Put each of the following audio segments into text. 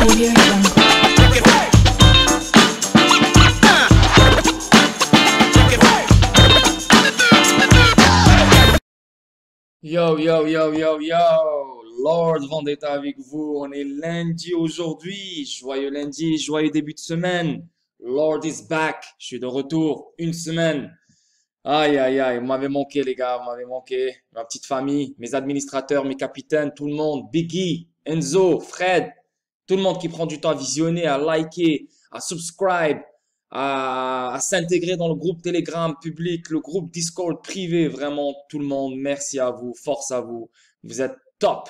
Audio Jungle. Yo, yo, yo, yo, yo, Lord Vendetta avec vous. On est lundi aujourd'hui. Joyeux lundi, joyeux début de semaine. Lord is back. Je suis de retour. Une semaine. Aïe, aïe, aïe. Vous m'avez manqué, les gars. Vous m'avez manqué. Ma petite famille, mes administrateurs, mes capitaines, tout le monde. Biggie, Enzo, Fred. Tout le monde qui prend du temps à visionner, à liker, à subscribe, à s'intégrer dans le groupe Telegram public, le groupe Discord privé. Vraiment, tout le monde, merci à vous, force à vous. Vous êtes top.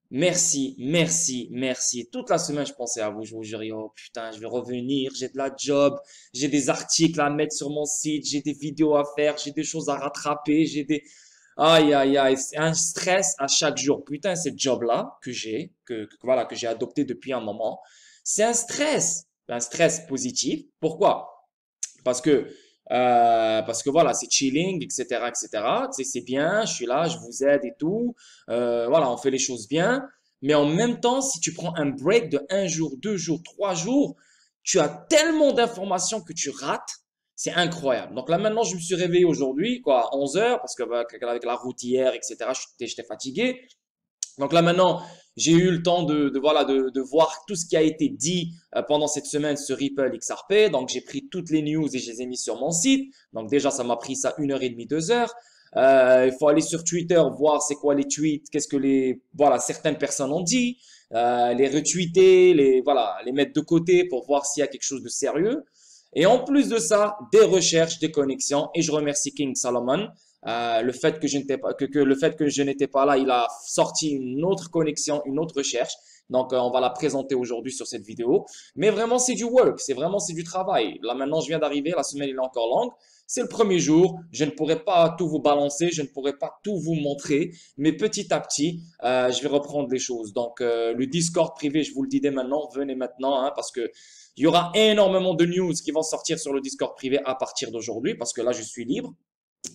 Merci, merci, merci. Toute la semaine, je pensais à vous. Je vous jure, oh putain, je vais revenir. J'ai de la job. J'ai des articles à mettre sur mon site. J'ai des vidéos à faire. J'ai des choses à rattraper. J'ai des... Aïe, aïe, aïe. C'est un stress à chaque jour. Putain, ce job-là que j'ai, voilà, que j'ai adopté depuis un moment, c'est un stress positif. Pourquoi? Parce que voilà, c'est chilling, etc., etc. Tu sais, c'est bien, je suis là, je vous aide et tout. Voilà, on fait les choses bien. Mais en même temps, si tu prends un break de un jour, 2 jours, 3 jours, tu as tellement d'informations que tu rates. C'est incroyable. Donc là, maintenant, je me suis réveillé aujourd'hui, quoi, à 11 heures, parce que bah, avec la route hier, etc., j'étais fatigué. Donc là maintenant, j'ai eu le temps voilà de voir tout ce qui a été dit pendant cette semaine sur Ripple XRP. Donc j'ai pris toutes les news et je les ai mis sur mon site. Donc déjà ça m'a pris ça 1h30, 2 heures. Il faut aller sur Twitter voir c'est quoi les tweets, qu'est-ce que certaines personnes ont dit, les retweeter, les mettre de côté pour voir s'il y a quelque chose de sérieux. Et en plus de ça, des recherches, des connexions. Et je remercie King Solomon. Le fait que je n'étais pas là, il a sorti une autre connexion, une autre recherche. Donc, on va la présenter aujourd'hui sur cette vidéo. Mais vraiment, c'est du work. C'est du travail. Là, maintenant, je viens d'arriver. La semaine, elle est encore longue. C'est le premier jour. Je ne pourrai pas tout vous balancer. Je ne pourrai pas tout vous montrer. Mais petit à petit, je vais reprendre les choses. Donc, le Discord privé, je vous le dis dès maintenant. Venez maintenant, hein, parce que il y aura énormément de news qui vont sortir sur le Discord privé à partir d'aujourd'hui. Parce que là, je suis libre.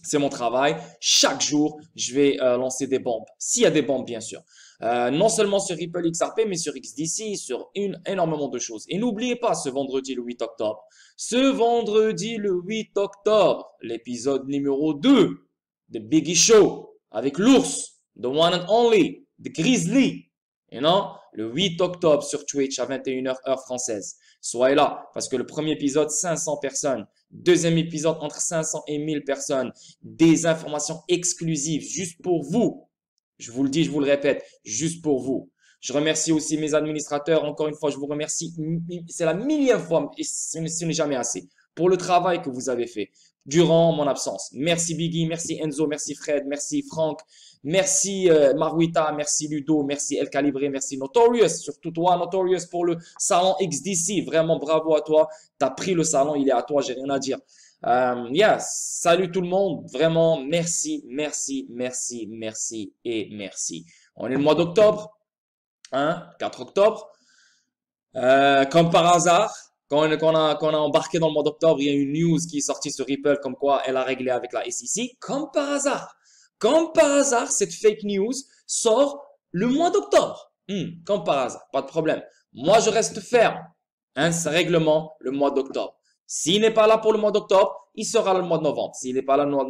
C'est mon travail. Chaque jour, je vais lancer des bombes. S'il y a des bombes, bien sûr. Non seulement sur Ripple XRP, mais sur XDC, sur énormément de choses. Et n'oubliez pas, ce vendredi le 8 octobre, l'épisode numéro 2 de Biggie Show avec l'ours, the one and only, the Grizzly. You know, le 8 octobre sur Twitch à 21h heure française. Soyez là, parce que le premier épisode, 500 personnes. Deuxième épisode, entre 500 et 1000 personnes. Des informations exclusives, juste pour vous. Je vous le dis, je vous le répète, juste pour vous. Je remercie aussi mes administrateurs. Encore une fois, je vous remercie. C'est la millième fois, et ce n'est jamais assez, pour le travail que vous avez fait durant mon absence. Merci Biggie, merci Enzo, merci Fred, merci Franck. Merci Maruita, merci Ludo, merci El Calibré, merci Notorious, surtout toi Notorious pour le salon XDC. Vraiment bravo à toi. T'as pris le salon, il est à toi, j'ai rien à dire. Salut tout le monde. Vraiment merci, merci, merci, merci et merci. On est le mois d'octobre, hein, 4 octobre. Comme par hasard, quand on a embarqué dans le mois d'octobre, il y a une news qui est sortie sur Ripple comme quoi elle a réglé avec la SEC. Comme par hasard. Comme par hasard, cette fake news sort le mois d'octobre. Comme par hasard, pas de problème. Moi, je reste ferme. Hein, ce règlement, le mois d'octobre. S'il n'est pas là pour le mois d'octobre, il sera là le mois de novembre. S'il n'est pas là le mois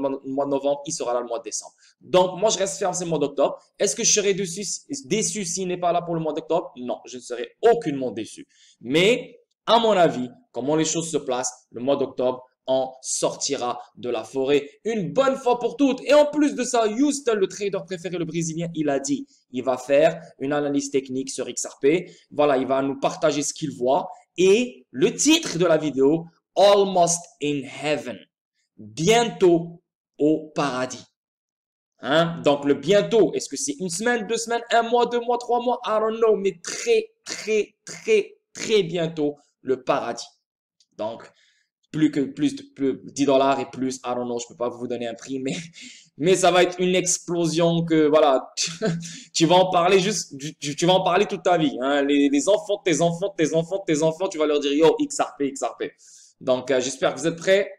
de novembre, il sera là le mois de décembre. Donc, moi, je reste ferme, c'est le mois d'octobre. Est-ce que je serai déçu s'il n'est pas là pour le mois d'octobre? Non, je ne serai aucunement déçu. Mais, à mon avis, comment les choses se placent, le mois d'octobre, on sortira de la forêt une bonne fois pour toutes. Et en plus de ça, Houston, le trader préféré, le Brésilien, il a dit, il va faire une analyse technique sur XRP. Voilà, il va nous partager ce qu'il voit. Et le titre de la vidéo, Almost in Heaven. Bientôt au paradis. Hein? Donc, le bientôt, est-ce que c'est une semaine, 2 semaines, 1 mois, 2 mois, 3 mois? I don't know, mais très, très, très, très bientôt, le paradis. Donc, plus 10 dollars et plus, I don't know, je peux pas vous donner un prix, mais ça va être une explosion que, voilà, tu vas en parler tu vas en parler toute ta vie, hein, les enfants, tes enfants, tes enfants, tes enfants, tu vas leur dire, yo, XRP, XRP. Donc, j'espère que vous êtes prêts,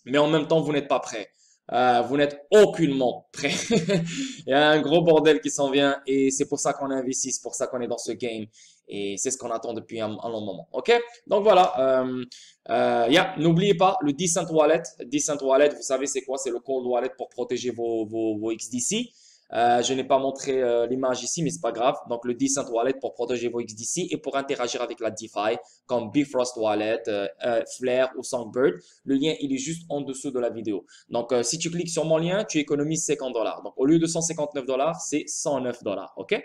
mais en même temps, vous n'êtes pas prêts. Vous n'êtes aucunement prêts. Il y a un gros bordel qui s'en vient et c'est pour ça qu'on investit, c'est pour ça qu'on est dans ce game. Et c'est ce qu'on attend depuis un long moment. OK? Donc voilà. N'oubliez pas le Decent Wallet. Decent Wallet, vous savez c'est quoi? C'est le cold wallet pour protéger vos XDC. Je n'ai pas montré l'image ici, mais c'est pas grave. Donc, le Decent Wallet pour protéger vos XDC et pour interagir avec la DeFi, comme Bifrost Wallet, Flare ou Songbird. Le lien, il est juste en dessous de la vidéo. Donc, si tu cliques sur mon lien, tu économises $50. Donc, au lieu de $159, c'est $109. OK?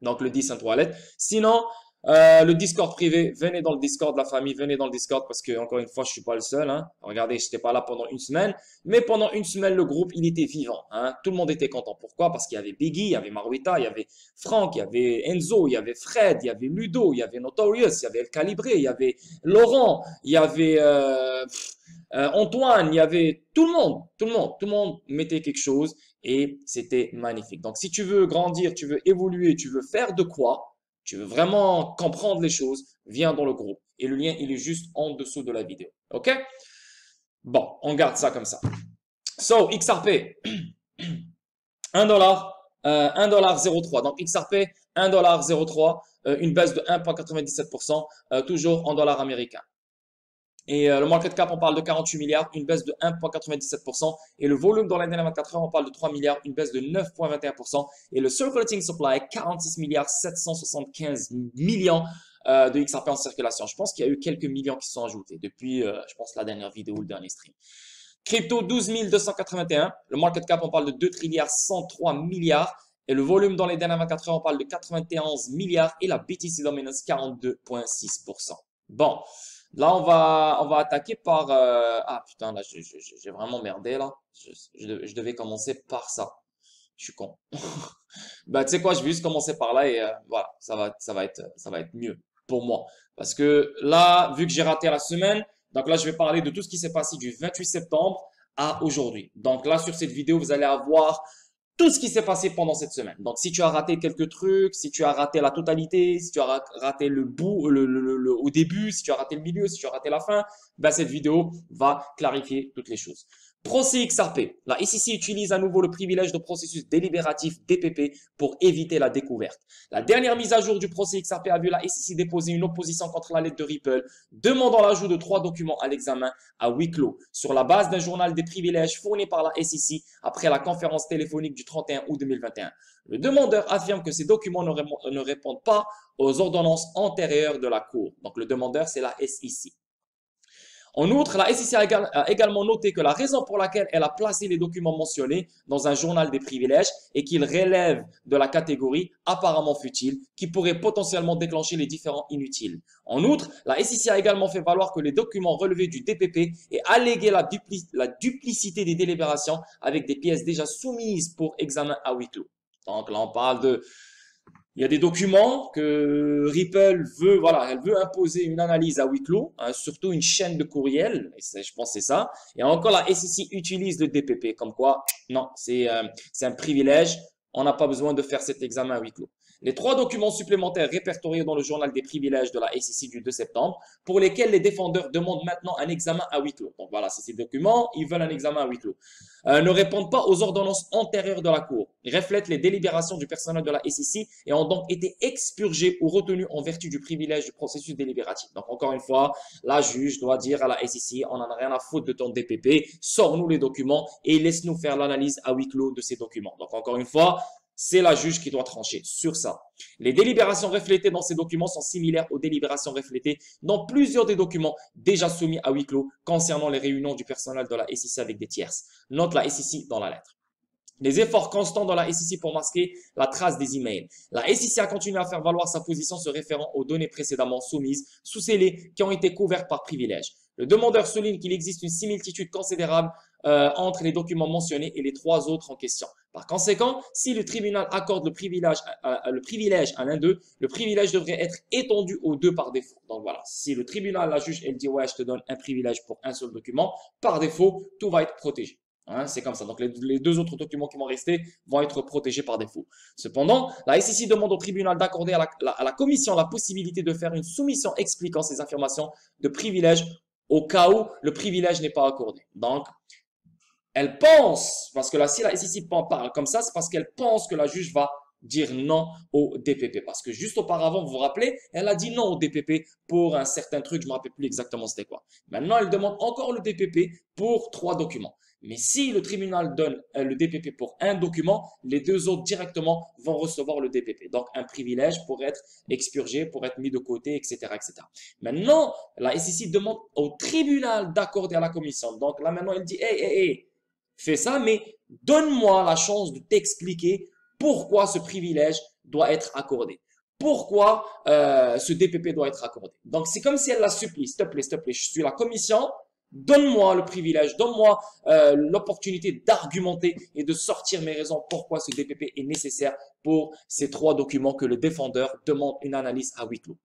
Donc, le Decent Wallet. Sinon, le Discord privé, venez dans le Discord de la famille, venez dans le Discord parce que, encore une fois, je suis pas le seul. Hein. Regardez, je n'étais pas là pendant une semaine, mais pendant une semaine, le groupe, il était vivant. Hein. Tout le monde était content. Pourquoi? Parce qu'il y avait Biggie, il y avait Maruita, il y avait Franck, il y avait Enzo, il y avait Fred, il y avait Ludo, il y avait Notorious, il y avait El Calibré, il y avait Laurent, il y avait Antoine, il y avait tout le monde mettait quelque chose et c'était magnifique. Donc, si tu veux grandir, tu veux évoluer, tu veux faire de quoi? Tu veux vraiment comprendre les choses, viens dans le groupe. Et le lien, il est juste en dessous de la vidéo. OK? Bon, on garde ça comme ça. So, XRP, 1 dollar, 1,03 $. Donc, XRP, 1,03 $, une baisse de 1,97%, toujours en dollars américains. Et le market cap, on parle de 48 milliards, une baisse de 1,97%. Et le volume dans les dernières 24 heures, on parle de 3 milliards, une baisse de 9,21%. Et le circulating supply, 46 milliards 775 millions de XRP en circulation. Je pense qu'il y a eu quelques millions qui se sont ajoutés depuis, je pense, la dernière vidéo ou le dernier stream. Crypto, 12 281. Le market cap, on parle de 2 trilliards 103 milliards. Et le volume dans les dernières 24 heures, on parle de 91 milliards. Et la BTC Dominance, 42,6%. Bon. Là, on va attaquer par... Ah, putain, là, j'ai vraiment merdé, là. Je devais commencer par ça. Je suis con. Bah, tu sais quoi, je vais juste commencer par là et voilà, ça va être mieux pour moi. Parce que là, vu que j'ai raté la semaine, donc là, je vais parler de tout ce qui s'est passé du 28 septembre à aujourd'hui. Donc là, sur cette vidéo, vous allez avoir tout ce qui s'est passé pendant cette semaine. Donc, si tu as raté quelques trucs, si tu as raté la totalité, si tu as raté le bout, au début, si tu as raté le milieu, si tu as raté la fin, ben, cette vidéo va clarifier toutes les choses. Procès XRP. La SEC utilise à nouveau le privilège de processus délibératif DPP pour éviter la découverte. La dernière mise à jour du procès XRP a vu la SEC déposer une opposition contre la lettre de Ripple, demandant l'ajout de 3 documents à l'examen à huis clos, sur la base d'un journal des privilèges fourni par la SEC après la conférence téléphonique du 31 août 2021. Le demandeur affirme que ces documents ne répondent pas aux ordonnances antérieures de la Cour. Donc, le demandeur, c'est la SEC. En outre, la SEC a également noté que la raison pour laquelle elle a placé les documents mentionnés dans un journal des privilèges est qu'ils relèvent de la catégorie apparemment futile qui pourrait potentiellement déclencher les différends inutiles. En outre, la SEC a également fait valoir que les documents relevés du DPP et allégué la duplicité des délibérations avec des pièces déjà soumises pour examen à huis clos. Donc là, on parle de... Il y a des documents que Ripple veut, voilà, elle veut imposer une analyse à huis clos, hein, surtout une chaîne de courriel, et je pense que c'est ça. Et encore, la SEC utilise le DPP, comme quoi, non, c'est un privilège, on n'a pas besoin de faire cet examen à huis clos. Les 3 documents supplémentaires répertoriés dans le journal des privilèges de la SEC du 2 septembre, pour lesquels les défendeurs demandent maintenant un examen à huis clos. Donc voilà, c'est ces documents, ils veulent un examen à huis clos. Ne répondent pas aux ordonnances antérieures de la Cour. Ils reflètent les délibérations du personnel de la SEC et ont donc été expurgés ou retenus en vertu du privilège du processus délibératif. Donc encore une fois, la juge doit dire à la SEC, on n'en a rien à foutre de ton DPP, sors-nous les documents et laisse-nous faire l'analyse à huis clos de ces documents. Donc encore une fois, c'est la juge qui doit trancher sur ça. Les délibérations reflétées dans ces documents sont similaires aux délibérations reflétées dans plusieurs des documents déjà soumis à huis clos concernant les réunions du personnel de la SEC avec des tierces. Note la SEC dans la lettre. Les efforts constants dans la SEC pour masquer la trace des emails. La SEC a continué à faire valoir sa position se référant aux données précédemment soumises sous scellés qui ont été couvertes par privilège. Le demandeur souligne qu'il existe une similitude considérable entre les documents mentionnés et les 3 autres en question. Par conséquent, si le tribunal accorde le privilège à l'un d'eux, le privilège devrait être étendu aux 2 par défaut. Donc voilà, si le tribunal, la juge, elle dit « ouais, je te donne un privilège pour un seul document », par défaut, tout va être protégé. Hein, c'est comme ça. Donc, les 2 autres documents qui vont rester vont être protégés par défaut. Cependant, la SEC demande au tribunal d'accorder à la commission la possibilité de faire une soumission expliquant ces affirmations de privilège au cas où le privilège n'est pas accordé. Donc, elle pense, parce que là, si la SEC parle comme ça, c'est parce qu'elle pense que la juge va dire non au DPP. Parce que juste auparavant, vous vous rappelez, elle a dit non au DPP pour un certain truc, je ne me rappelle plus exactement c'était quoi. Maintenant, elle demande encore le DPP pour 3 documents. Mais si le tribunal donne le DPP pour un document, les 2 autres directement vont recevoir le DPP. Donc, un privilège pour être expurgé, pour être mis de côté, etc., etc. Maintenant, la SEC demande au tribunal d'accorder à la commission. Donc, là, maintenant, elle dit, hey, fais ça, mais donne-moi la chance de t'expliquer pourquoi ce privilège doit être accordé. Pourquoi ce DPP doit être accordé. Donc, c'est comme si elle la supplie, s'il te plaît, je suis la commission, donne-moi le privilège, donne-moi l'opportunité d'argumenter et de sortir mes raisons pourquoi ce DPP est nécessaire pour ces 3 documents que le défendeur demande une analyse à huis clos.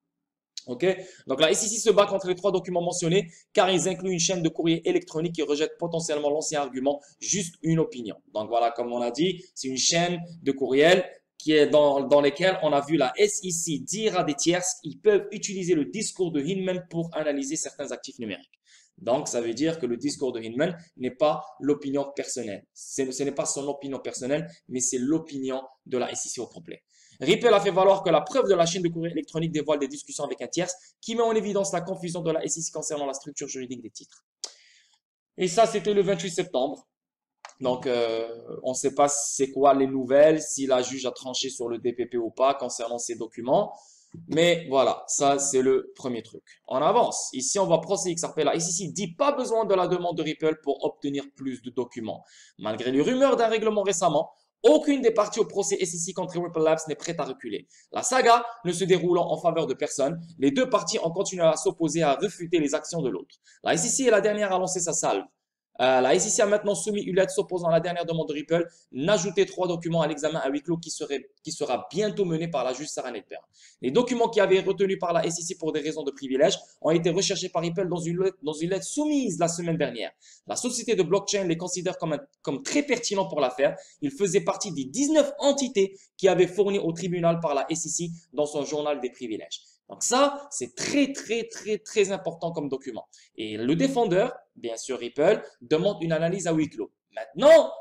Ok, donc la SEC se bat contre les 3 documents mentionnés car ils incluent une chaîne de courrier électronique qui rejette potentiellement l'ancien argument, juste une opinion. Donc voilà, comme on a dit, c'est une chaîne de courriel qui est dans lesquelles on a vu la SEC dire à des tierces qu'ils peuvent utiliser le discours de Hinman pour analyser certains actifs numériques. Donc, ça veut dire que le discours de Hinman n'est pas l'opinion personnelle. Ce n'est pas son opinion personnelle, mais c'est l'opinion de la SEC au complet. Ripple a fait valoir que la preuve de la chaîne de courrier électronique dévoile des discussions avec un tierce qui met en évidence la confusion de la SEC concernant la structure juridique des titres. Et ça, c'était le 28 septembre. Donc, on ne sait pas c'est quoi les nouvelles, si la juge a tranché sur le DPP ou pas concernant ces documents. Mais voilà, ça c'est le premier truc. On avance. Ici, on va procéder XRP. La SEC dit pas besoin de la demande de Ripple pour obtenir plus de documents. Malgré les rumeurs d'un règlement récemment, aucune des parties au procès SEC contre Ripple Labs n'est prête à reculer. La saga ne se déroulant en faveur de personne, les 2 parties ont continué à s'opposer à réfuter les actions de l'autre. La SEC est la dernière à lancer sa salve. La SEC a maintenant soumis une lettre s'opposant à la dernière demande de Ripple, n'ajouter 3 documents à l'examen à huis clos qui sera bientôt mené par la juge Sarah Nedberg. Les documents qui avaient été retenus par la SEC pour des raisons de privilège ont été recherchés par Ripple dans une lettre soumise la semaine dernière. La société de blockchain les considère comme très pertinents pour l'affaire. Ils faisaient partie des 19 entités qui avaient fourni au tribunal par la SEC dans son journal des privilèges. Donc ça, c'est très important comme document. Et le défendeur, bien sûr Ripple, demande une analyse à huis clos. Maintenant,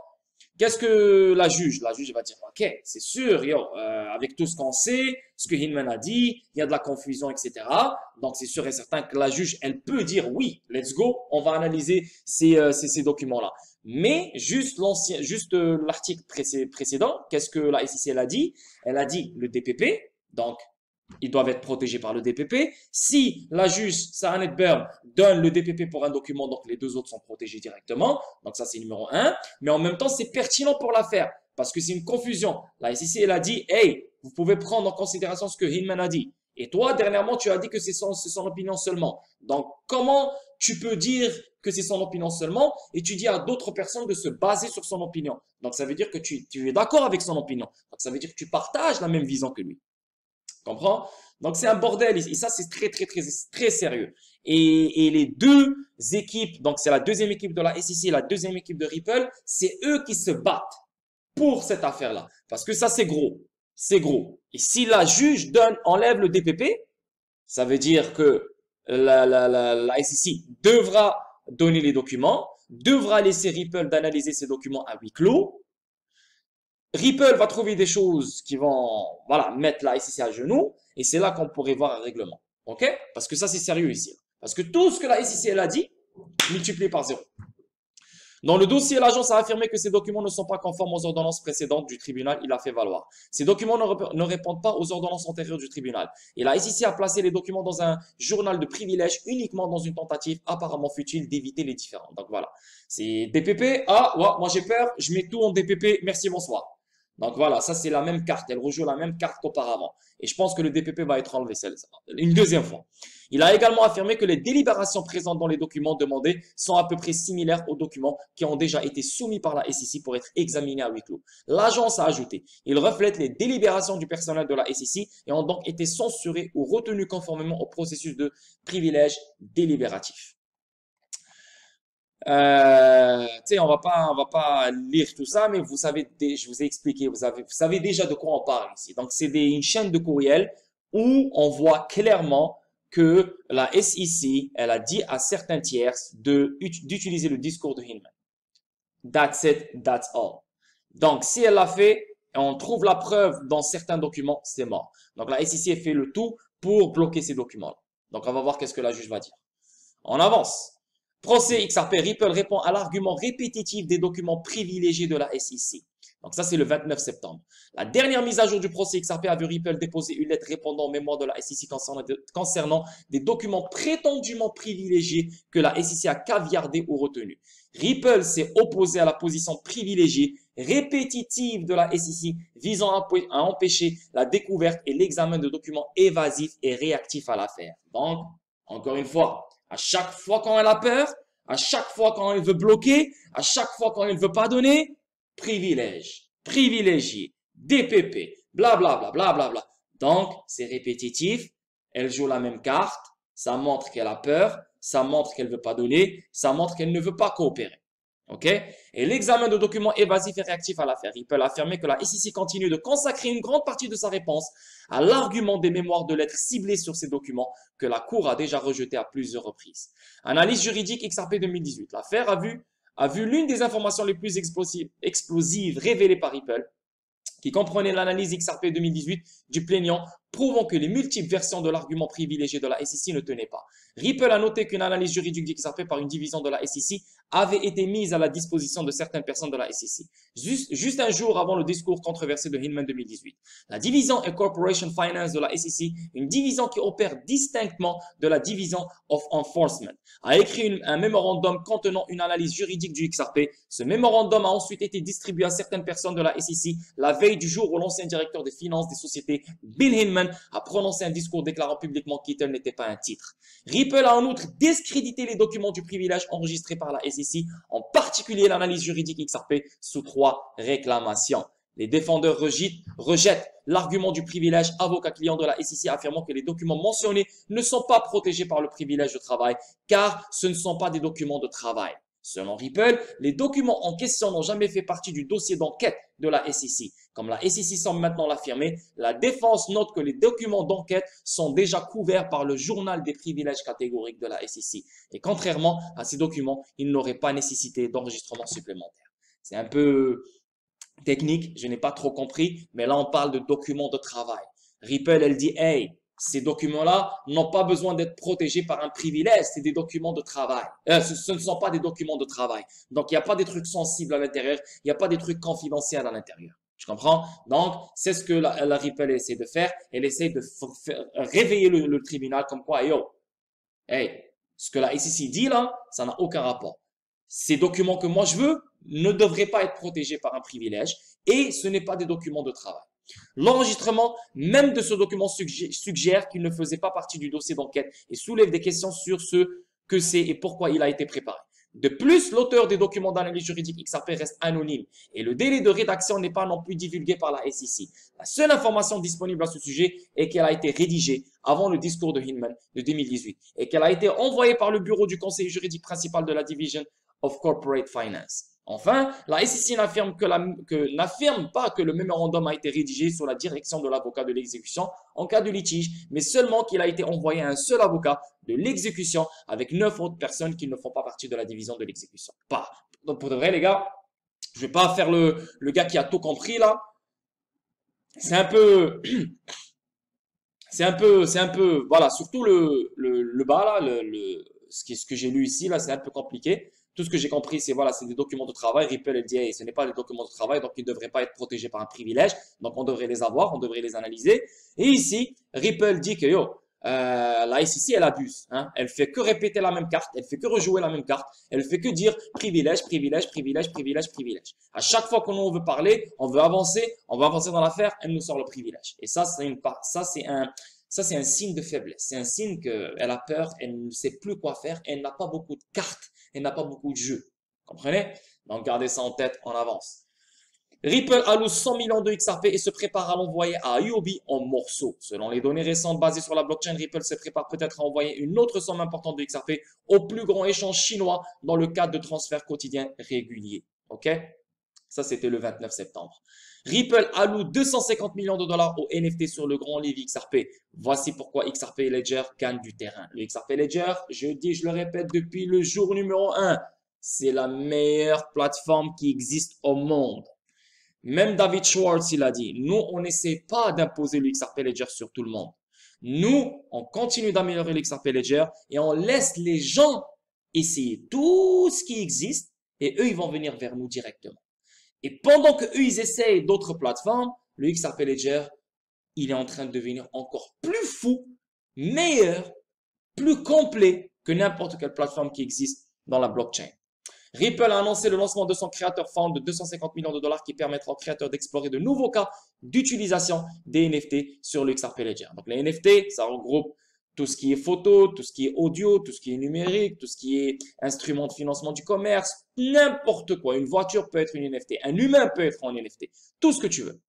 qu'est-ce que la juge? La juge va dire, ok, c'est sûr, avec tout ce qu'on sait, ce que Hinman a dit, il y a de la confusion, etc. Donc c'est sûr et certain que la juge, elle peut dire, oui, let's go, on va analyser ces documents-là. Mais juste l'article précédent, qu'est-ce que la SEC elle a dit? Elle a dit le DPP, donc ils doivent être protégés par le DPP. Si la juge Sarah Nedberg donne le DPP pour un document, donc les 2 autres sont protégés directement. Donc ça, c'est numéro 1. Mais en même temps, c'est pertinent pour l'affaire parce que c'est une confusion. La SEC, elle a dit, hey, vous pouvez prendre en considération ce que Hinman a dit. Et toi, dernièrement, tu as dit que c'est son opinion seulement. Donc, comment tu peux dire que c'est son opinion seulement et tu dis à d'autres personnes de se baser sur son opinion? Donc, ça veut dire que tu es d'accord avec son opinion. Donc, ça veut dire que tu partages la même vision que lui. Comprends? Donc, c'est un bordel. Et ça, c'est très sérieux. Et les 2 équipes, donc c'est la 2e équipe de la SEC et la 2e équipe de Ripple, c'est eux qui se battent pour cette affaire-là. Parce que ça, c'est gros. C'est gros. Et si la juge enlève le DPP, ça veut dire que la SEC devra donner les documents, devra laisser Ripple d'analyser ces documents à huis clos. Ripple va trouver des choses qui vont mettre la SEC à genoux et c'est là qu'on pourrait voir un règlement. Ok? Parce que ça, c'est sérieux ici. Parce que tout ce que la SEC elle a dit, multiplié par 0. Dans le dossier, l'agence a affirmé que ces documents ne sont pas conformes aux ordonnances précédentes du tribunal. Il a fait valoir. Ces documents ne répondent pas aux ordonnances antérieures du tribunal. Et la SEC a placé les documents dans un journal de privilège uniquement dans une tentative apparemment futile d'éviter les différends. Donc voilà. C'est DPP. Ah, ouais, moi j'ai peur. Je mets tout en DPP. Merci, bonsoir. Donc voilà, ça c'est la même carte, elle rejoue la même carte qu'auparavant. Et je pense que le DPP va être enlevé une 2e fois. Il a également affirmé que les délibérations présentes dans les documents demandés sont à peu près similaires aux documents qui ont déjà été soumis par la SEC pour être examinés à huis clos. L'agence a ajouté, ils reflètent les délibérations du personnel de la SEC et ont donc été censurés ou retenus conformément au processus de privilège délibératif. On va pas lire tout ça, mais vous savez, je vous ai expliqué, vous savez déjà de quoi on parle ici. Donc, c'est une chaîne de courriel où on voit clairement que la SEC, elle a dit à certains tiers d'utiliser le discours de Hinman. That's it, that's all. Donc, si elle l'a fait, et on trouve la preuve dans certains documents, c'est mort. Donc la SEC fait le tout pour bloquer ces documents-là. Donc on va voir qu'est-ce que la juge va dire. On avance. Procès XRP, Ripple répond à l'argument répétitif des documents privilégiés de la SEC. Donc ça, c'est le 29 septembre. La dernière mise à jour du procès XRP a vu Ripple déposer une lettre répondant au mémoire de la SEC concernant des documents prétendument privilégiés que la SEC a caviardés ou retenus. Ripple s'est opposé à la position privilégiée répétitive de la SEC visant à empêcher la découverte et l'examen de documents évasifs et réactifs à l'affaire. Donc, encore une fois, à chaque fois quand elle a peur, à chaque fois quand elle veut bloquer, à chaque fois quand elle ne veut pas donner, privilège, privilégié, DPP, blablabla, blablabla. Donc, c'est répétitif, elle joue la même carte, ça montre qu'elle a peur, ça montre qu'elle ne veut pas donner, ça montre qu'elle ne veut pas coopérer. OK? Et l'examen de documents évasifs et réactifs à l'affaire. Ripple a affirmé que la SEC continue de consacrer une grande partie de sa réponse à l'argument des mémoires de lettres ciblées sur ces documents que la Cour a déjà rejeté à plusieurs reprises. Analyse juridique XRP 2018. L'affaire a vu l'une des informations les plus explosives révélées par Ripple, qui comprenait l'analyse XRP 2018 du plaignant, prouvant que les multiples versions de l'argument privilégié de la SEC ne tenaient pas. Ripple a noté qu'une analyse juridique d'XRP par une division de la SEC avait été mise à la disposition de certaines personnes de la SEC, juste un jour avant le discours controversé de Hinman 2018. La division et Corporation Finance de la SEC, une division qui opère distinctement de la division of Enforcement, a écrit un mémorandum contenant une analyse juridique du XRP. Ce mémorandum a ensuite été distribué à certaines personnes de la SEC la veille du jour où l'ancien directeur des finances des sociétés, Bill Hinman, a prononcé un discours déclarant publiquement qu'Ether n'était pas un titre. Ripple a en outre discrédité les documents du privilège enregistrés par la SEC, en particulier l'analyse juridique XRP, sous 3 réclamations. Les défendeurs rejettent l'argument du privilège avocat-client de la SEC, affirmant que les documents mentionnés ne sont pas protégés par le privilège de travail, car ce ne sont pas des documents de travail. Selon Ripple, les documents en question n'ont jamais fait partie du dossier d'enquête de la SEC. Comme la SEC semble maintenant l'affirmer, la défense note que les documents d'enquête sont déjà couverts par le journal des privilèges catégoriques de la SEC. Et contrairement à ces documents, ils n'auraient pas nécessité d'enregistrement supplémentaire. C'est un peu technique, je n'ai pas trop compris, mais là on parle de documents de travail. Ripple, elle dit, hey, ces documents-là n'ont pas besoin d'être protégés par un privilège, c'est des documents de travail. Ce ne sont pas des documents de travail. Donc, il n'y a pas des trucs sensibles à l'intérieur, il n'y a pas des trucs confidentiels à l'intérieur. Tu comprends? Donc, c'est ce que la Ripple essaie de faire. Elle essaie de réveiller le tribunal comme quoi, yo, hey, ce que la SEC dit là, ça n'a aucun rapport. Ces documents que moi je veux ne devraient pas être protégés par un privilège et ce n'est pas des documents de travail. L'enregistrement même de ce document suggère qu'il ne faisait pas partie du dossier d'enquête et soulève des questions sur ce que c'est et pourquoi il a été préparé. De plus, l'auteur des documents d'analyse juridique XRP reste anonyme et le délai de rédaction n'est pas non plus divulgué par la SEC. La seule information disponible à ce sujet est qu'elle a été rédigée avant le discours de Hinman de 2018 et qu'elle a été envoyée par le bureau du conseiller juridique principal de la Division of Corporate Finance. Enfin, la SEC n'affirme pas que le mémorandum a été rédigé sous la direction de l'avocat de l'exécution en cas de litige, mais seulement qu'il a été envoyé à un seul avocat de l'exécution avec 9 autres personnes qui ne font pas partie de la division de l'exécution. Donc pour de vrai, les gars, je vais pas faire le gars qui a tout compris là. C'est un peu, voilà, surtout le bas là, ce que j'ai lu ici là, c'est un peu compliqué. Tout ce que j'ai compris, c'est voilà, c'est des documents de travail. Ripple, elle dit, hey, ce n'est pas des documents de travail, donc ils ne devraient pas être protégés par un privilège. Donc, on devrait les avoir, on devrait les analyser. Et ici, Ripple dit que la SEC, elle abuse. Hein. Elle fait que répéter la même carte, elle fait que rejouer la même carte, elle fait que dire privilège, privilège, privilège, privilège, privilège. À chaque fois qu'on veut parler, on veut avancer dans l'affaire, elle nous sort le privilège. Et ça, c'est un signe de faiblesse. C'est un signe qu'elle a peur, elle ne sait plus quoi faire, elle n'a pas beaucoup de cartes. Elle n'a pas beaucoup de jeux. Comprenez? Donc, gardez ça en tête, on avance. Ripple alloue 100 millions de XRP et se prépare à l'envoyer à IOB en morceaux. Selon les données récentes basées sur la blockchain, Ripple se prépare peut-être à envoyer une autre somme importante de XRP au plus grand échange chinois dans le cadre de transferts quotidiens réguliers. OK? Ça, c'était le 29 septembre. Ripple alloue 250 millions de dollars au NFT sur le grand livre XRP. Voici pourquoi XRP Ledger gagne du terrain. Le XRP Ledger, je le répète depuis le jour numéro 1, c'est la meilleure plateforme qui existe au monde. Même David Schwartz, il a dit, nous, on n'essaie pas d'imposer le XRP Ledger sur tout le monde. Nous, on continue d'améliorer le XRP Ledger et on laisse les gens essayer tout ce qui existe et eux, ils vont venir vers nous directement. Et pendant que eux, ils essayent d'autres plateformes, le XRP Ledger, il est en train de devenir encore plus fou, meilleur, plus complet que n'importe quelle plateforme qui existe dans la blockchain. Ripple a annoncé le lancement de son créateur Fund de 250 millions de dollars qui permettra aux créateurs d'explorer de nouveaux cas d'utilisation des NFT sur le XRP Ledger. Donc les NFT, ça regroupe tout ce qui est photo, tout ce qui est audio, tout ce qui est numérique, tout ce qui est instrument de financement du commerce, n'importe quoi. Une voiture peut être une NFT, un humain peut être un NFT, tout ce que tu veux.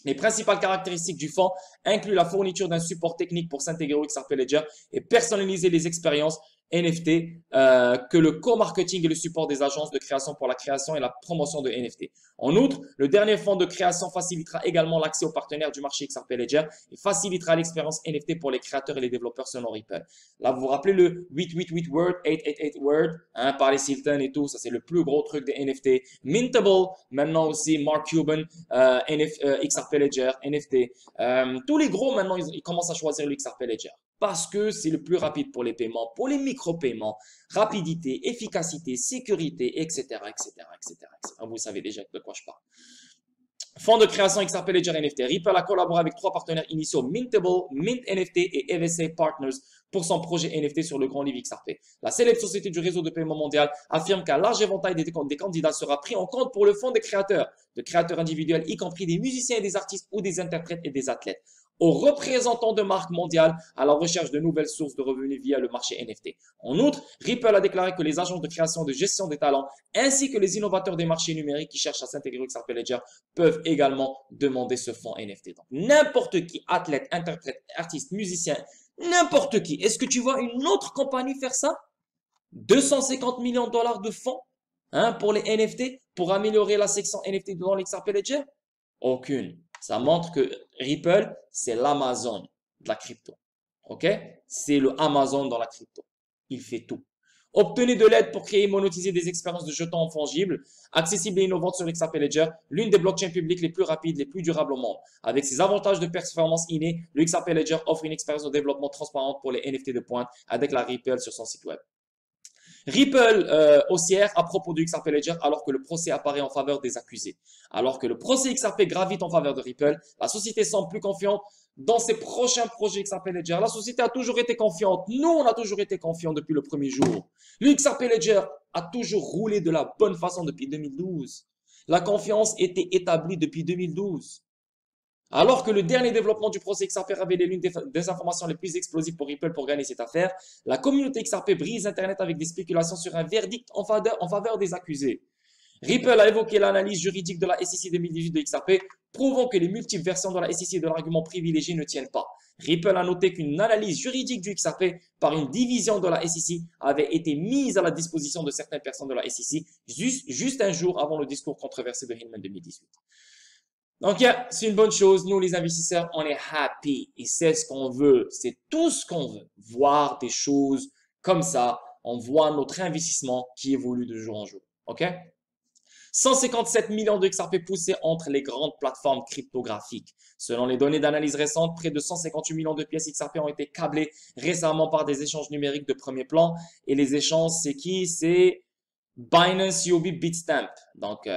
Les principales caractéristiques du fonds incluent la fourniture d'un support technique pour s'intégrer au XRP Ledger et personnaliser les expériences NFT, que le co-marketing et le support des agences de création pour la création et la promotion de NFT. En outre, le dernier fonds de création facilitera également l'accès aux partenaires du marché XRP Ledger et facilitera l'expérience NFT pour les créateurs et les développeurs selon Ripple. Là, vous vous rappelez le 888 Word, 888 Word, hein, par les Silton et tout, ça c'est le plus gros truc des NFT. Mintable, maintenant aussi, Mark Cuban, XRP Ledger, NFT. Tous les gros maintenant, ils commencent à choisir le XRP Ledger. Parce que c'est le plus rapide pour les paiements, pour les micro-paiements, rapidité, efficacité, sécurité, etc., etc., etc., etc. Vous savez déjà de quoi je parle. Fonds de création XRP Ledger NFT. Ripple a collaboré avec 3 partenaires initiaux, Mintable, Mint NFT et EVC Partners pour son projet NFT sur le grand livre XRP. La célèbre société du réseau de paiement mondial affirme qu'un large éventail des candidats sera pris en compte pour le fonds des créateurs, de créateurs individuels, y compris des musiciens et des artistes ou des interprètes et des athlètes, aux représentants de marques mondiales à la recherche de nouvelles sources de revenus via le marché NFT. En outre, Ripple a déclaré que les agences de création et de gestion des talents ainsi que les innovateurs des marchés numériques qui cherchent à s'intégrer au XRP Ledger peuvent également demander ce fonds NFT. Donc, n'importe qui, athlète, interprète, artiste, musicien, n'importe qui. Est-ce que tu vois une autre compagnie faire ça? 250 millions de dollars de fonds pour les NFT, pour améliorer la section NFT dans l'XRP Ledger? Aucune. Ça montre que Ripple, c'est l'Amazon de la crypto. OK? C'est le Amazon dans la crypto. Il fait tout. Obtenez de l'aide pour créer et monétiser des expériences de jetons infongibles, accessibles et innovantes sur XRP Ledger, l'une des blockchains publiques les plus rapides, les plus durables au monde. Avec ses avantages de performance innés, le XRP Ledger offre une expérience de développement transparente pour les NFT de pointe, avec la Ripple sur son site web. Ripple haussière à propos du XRP Ledger alors que le procès apparaît en faveur des accusés. Alors que le procès XRP gravite en faveur de Ripple, la société semble plus confiante dans ses prochains projets XRP Ledger. La société a toujours été confiante. Nous, on a toujours été confiants depuis le premier jour. Le XRP Ledger a toujours roulé de la bonne façon depuis 2012. La confiance était établie depuis 2012. Alors que le dernier développement du procès XRP a révélé l'une des informations les plus explosives pour Ripple pour gagner cette affaire, la communauté XRP brise Internet avec des spéculations sur un verdict en faveur des accusés. Ripple a évoqué l'analyse juridique de la SEC 2018 de XRP, prouvant que les multiples versions de la SEC et de l'argument privilégié ne tiennent pas. Ripple a noté qu'une analyse juridique du XRP par une division de la SEC avait été mise à la disposition de certaines personnes de la SEC juste un jour avant le discours controversé de Hinman 2018. Donc, c'est une bonne chose. Nous, les investisseurs, on est happy. Et c'est ce qu'on veut. C'est tout ce qu'on veut. Voir des choses comme ça. On voit notre investissement qui évolue de jour en jour. OK? 157 millions de XRP poussés entre les grandes plateformes cryptographiques. Selon les données d'analyse récentes, près de 158 millions de pièces XRP ont été câblées récemment par des échanges numériques de premier plan. Et les échanges, c'est qui? C'est Binance UOB Bitstamp. Donc,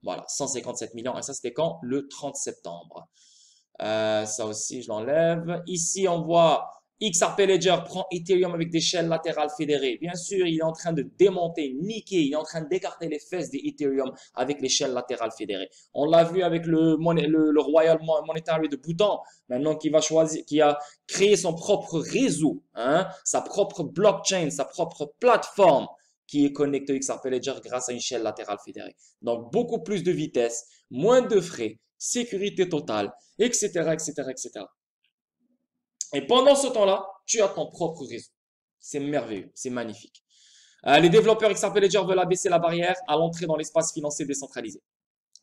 voilà, 157 millions. Et ça, c'était quand? Le 30 septembre. Ça aussi, je l'enlève. Ici, on voit XRP Ledger prend Ethereum avec des chaînes latérales fédérées. Bien sûr, il est en train de démonter, niquer. Il est en train d'écarter les fesses des Ethereum avec les chaînes latérales fédérées. On l'a vu avec le Royal Monetary de Bhoutan. Maintenant, qui a créé son propre réseau, sa propre blockchain, sa propre plateforme, qui est connecté au XRP Ledger grâce à une chaîne latérale fédérée. Donc, beaucoup plus de vitesse, moins de frais, sécurité totale, etc., etc., etc. Et pendant ce temps-là, tu as ton propre réseau. C'est merveilleux, c'est magnifique. Les développeurs XRP Ledger veulent abaisser la barrière à l'entrée dans l'espace financier décentralisé.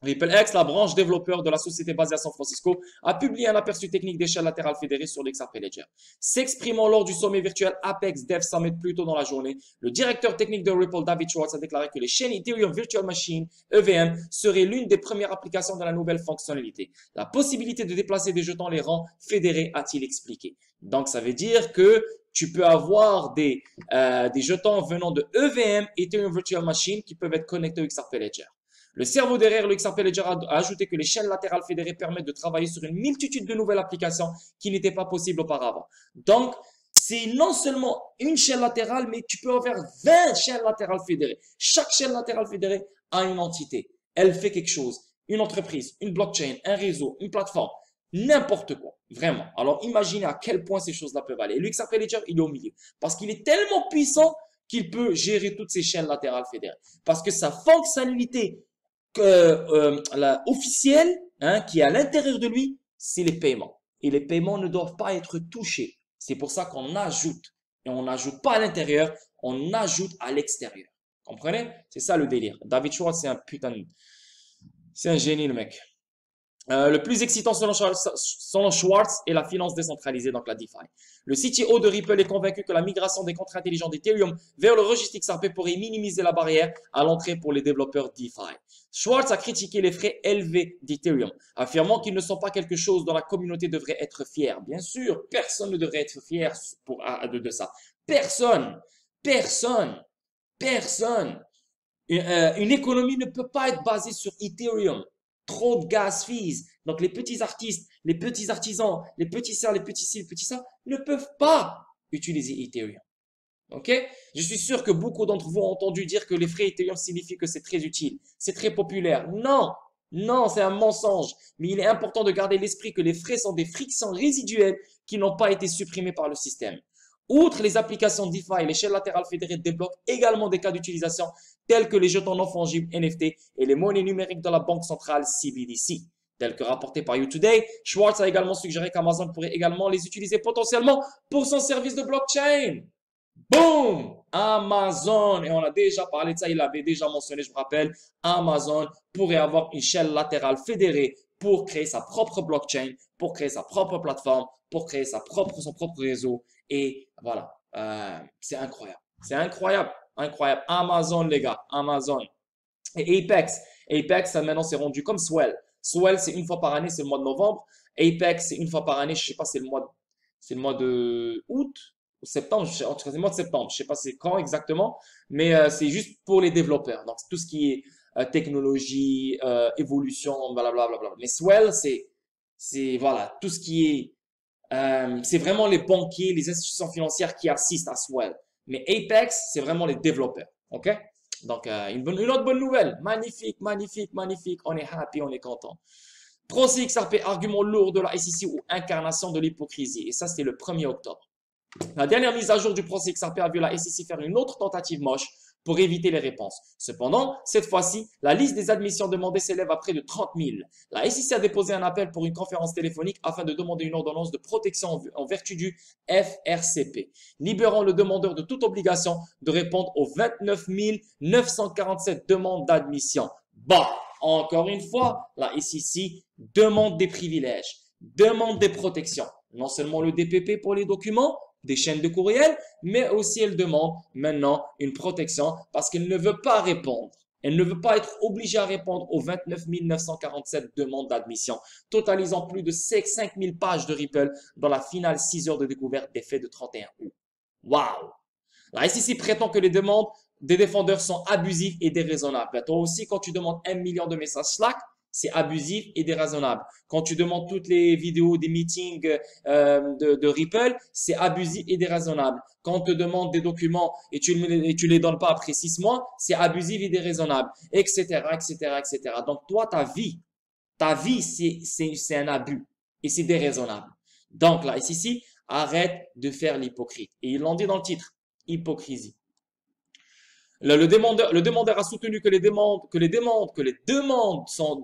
RippleX, la branche développeur de la société basée à San Francisco, a publié un aperçu technique des chaînes latérales fédérées sur l'XRP Ledger. S'exprimant lors du sommet virtuel Apex Dev Summit plus tôt dans la journée, le directeur technique de Ripple, David Schwartz, a déclaré que les chaînes Ethereum Virtual Machine, EVM, seraient l'une des premières applications de la nouvelle fonctionnalité. La possibilité de déplacer des jetons les rend fédérés, a-t-il expliqué. Donc, ça veut dire que tu peux avoir des jetons venant de EVM, Ethereum Virtual Machine, qui peuvent être connectés au XRP Ledger. Le cerveau derrière le XRP Ledger a ajouté que les chaînes latérales fédérées permettent de travailler sur une multitude de nouvelles applications qui n'étaient pas possibles auparavant. Donc, c'est non seulement une chaîne latérale, mais tu peux en faire 20 chaînes latérales fédérées. Chaque chaîne latérale fédérée a une entité. Elle fait quelque chose. Une entreprise, une blockchain, un réseau, une plateforme, n'importe quoi. Vraiment. Alors, imaginez à quel point ces choses-là peuvent aller. Et le XRP Ledger, il est au milieu. Parce qu'il est tellement puissant qu'il peut gérer toutes ces chaînes latérales fédérées. Parce que sa fonctionnalité officielle, qui est à l'intérieur de lui, c'est les paiements. Et les paiements ne doivent pas être touchés. C'est pour ça qu'on ajoute. Et on n'ajoute pas à l'intérieur, on ajoute à l'extérieur. Comprenez? C'est ça le délire. David Schwartz, c'est un putain de... C'est un génie, le mec. Le plus excitant selon Schwartz est la finance décentralisée, donc la DeFi. Le CTO de Ripple est convaincu que la migration des contrats intelligents d'Ethereum vers le registre XRP pourrait minimiser la barrière à l'entrée pour les développeurs DeFi. Schwartz a critiqué les frais élevés d'Ethereum, affirmant qu'ils ne sont pas quelque chose dont la communauté devrait être fière. Bien sûr, personne ne devrait être fier de ça. Personne. Personne. Personne. Une économie ne peut pas être basée sur Ethereum. Trop de gas fees. Donc, les petits artistes, les petits artisans, les petits ça, les petits ci, les petits ça, ne peuvent pas utiliser Ethereum. Ok? Je suis sûr que beaucoup d'entre vous ont entendu dire que les frais Ethereum signifient que c'est très utile. C'est très populaire. Non! Non, c'est un mensonge. Mais il est important de garder l'esprit que les frais sont des frictions résiduelles qui n'ont pas été supprimées par le système. Outre les applications DeFi, les chaînes latérales fédérées débloquent également des cas d'utilisation tels que les jetons non fongibles NFT et les monnaies numériques de la banque centrale CBDC. Tel que rapporté par YouToday, Schwartz a également suggéré qu'Amazon pourrait également les utiliser potentiellement pour son service de blockchain. Boom! Amazon, et on a déjà parlé de ça, il l'avait déjà mentionné, je me rappelle, Amazon pourrait avoir une chaîne latérale fédérée pour créer sa propre blockchain, pour créer sa propre plateforme, pour créer son propre réseau. Et voilà, c'est incroyable. C'est incroyable, incroyable. Amazon, les gars, Amazon. Et Apex, Apex, ça maintenant c'est rendu comme Swell. Swell, c'est une fois par année, c'est le mois de novembre. Apex, c'est une fois par année, je sais pas, c'est le mois de août ou septembre, entre le mois de septembre. Je sais pas c'est quand exactement, mais c'est juste pour les développeurs. Donc tout ce qui est technologie, évolution, blablabla. Mais Swell, voilà, tout ce qui est c'est vraiment les banquiers, les institutions financières qui assistent à Swell. Mais Apex, c'est vraiment les développeurs. OK? Donc, une autre bonne nouvelle. Magnifique, magnifique, magnifique. On est happy, on est content. Procès XRP, argument lourd de la SEC ou incarnation de l'hypocrisie. Et ça, c'était le 1er octobre. La dernière mise à jour du procès XRP a vu la SEC faire une autre tentative moche pour éviter les réponses. Cependant, cette fois-ci, la liste des admissions demandées s'élève à près de 30 000. La SEC a déposé un appel pour une conférence téléphonique afin de demander une ordonnance de protection en vertu du FRCP, libérant le demandeur de toute obligation de répondre aux 29 947 demandes d'admission. Bah, encore une fois, la SEC demande des privilèges, demande des protections. Non seulement le DPP pour les documents, des chaînes de courriel, mais aussi elle demande maintenant une protection parce qu'elle ne veut pas répondre. Elle ne veut pas être obligée à répondre aux 29 947 demandes d'admission, totalisant plus de 5 000 pages de Ripple dans la finale 6 heures de découverte des faits de 31 août. Waouh! La SEC prétend que les demandes des défendeurs sont abusives et déraisonnables. Toi aussi, quand tu demandes 1 million de messages Slack, c'est abusif et déraisonnable. Quand tu demandes toutes les vidéos des meetings de Ripple, c'est abusif et déraisonnable. Quand on te demande des documents et tu les donnes pas après 6 mois, c'est abusif et déraisonnable, etc., etc., etc. Donc toi, ta vie, c'est un abus et c'est déraisonnable. Donc là, ici, arrête de faire l'hypocrite. Et ils l'ont dit dans le titre, hypocrisie. Le demandeur a soutenu que les demandes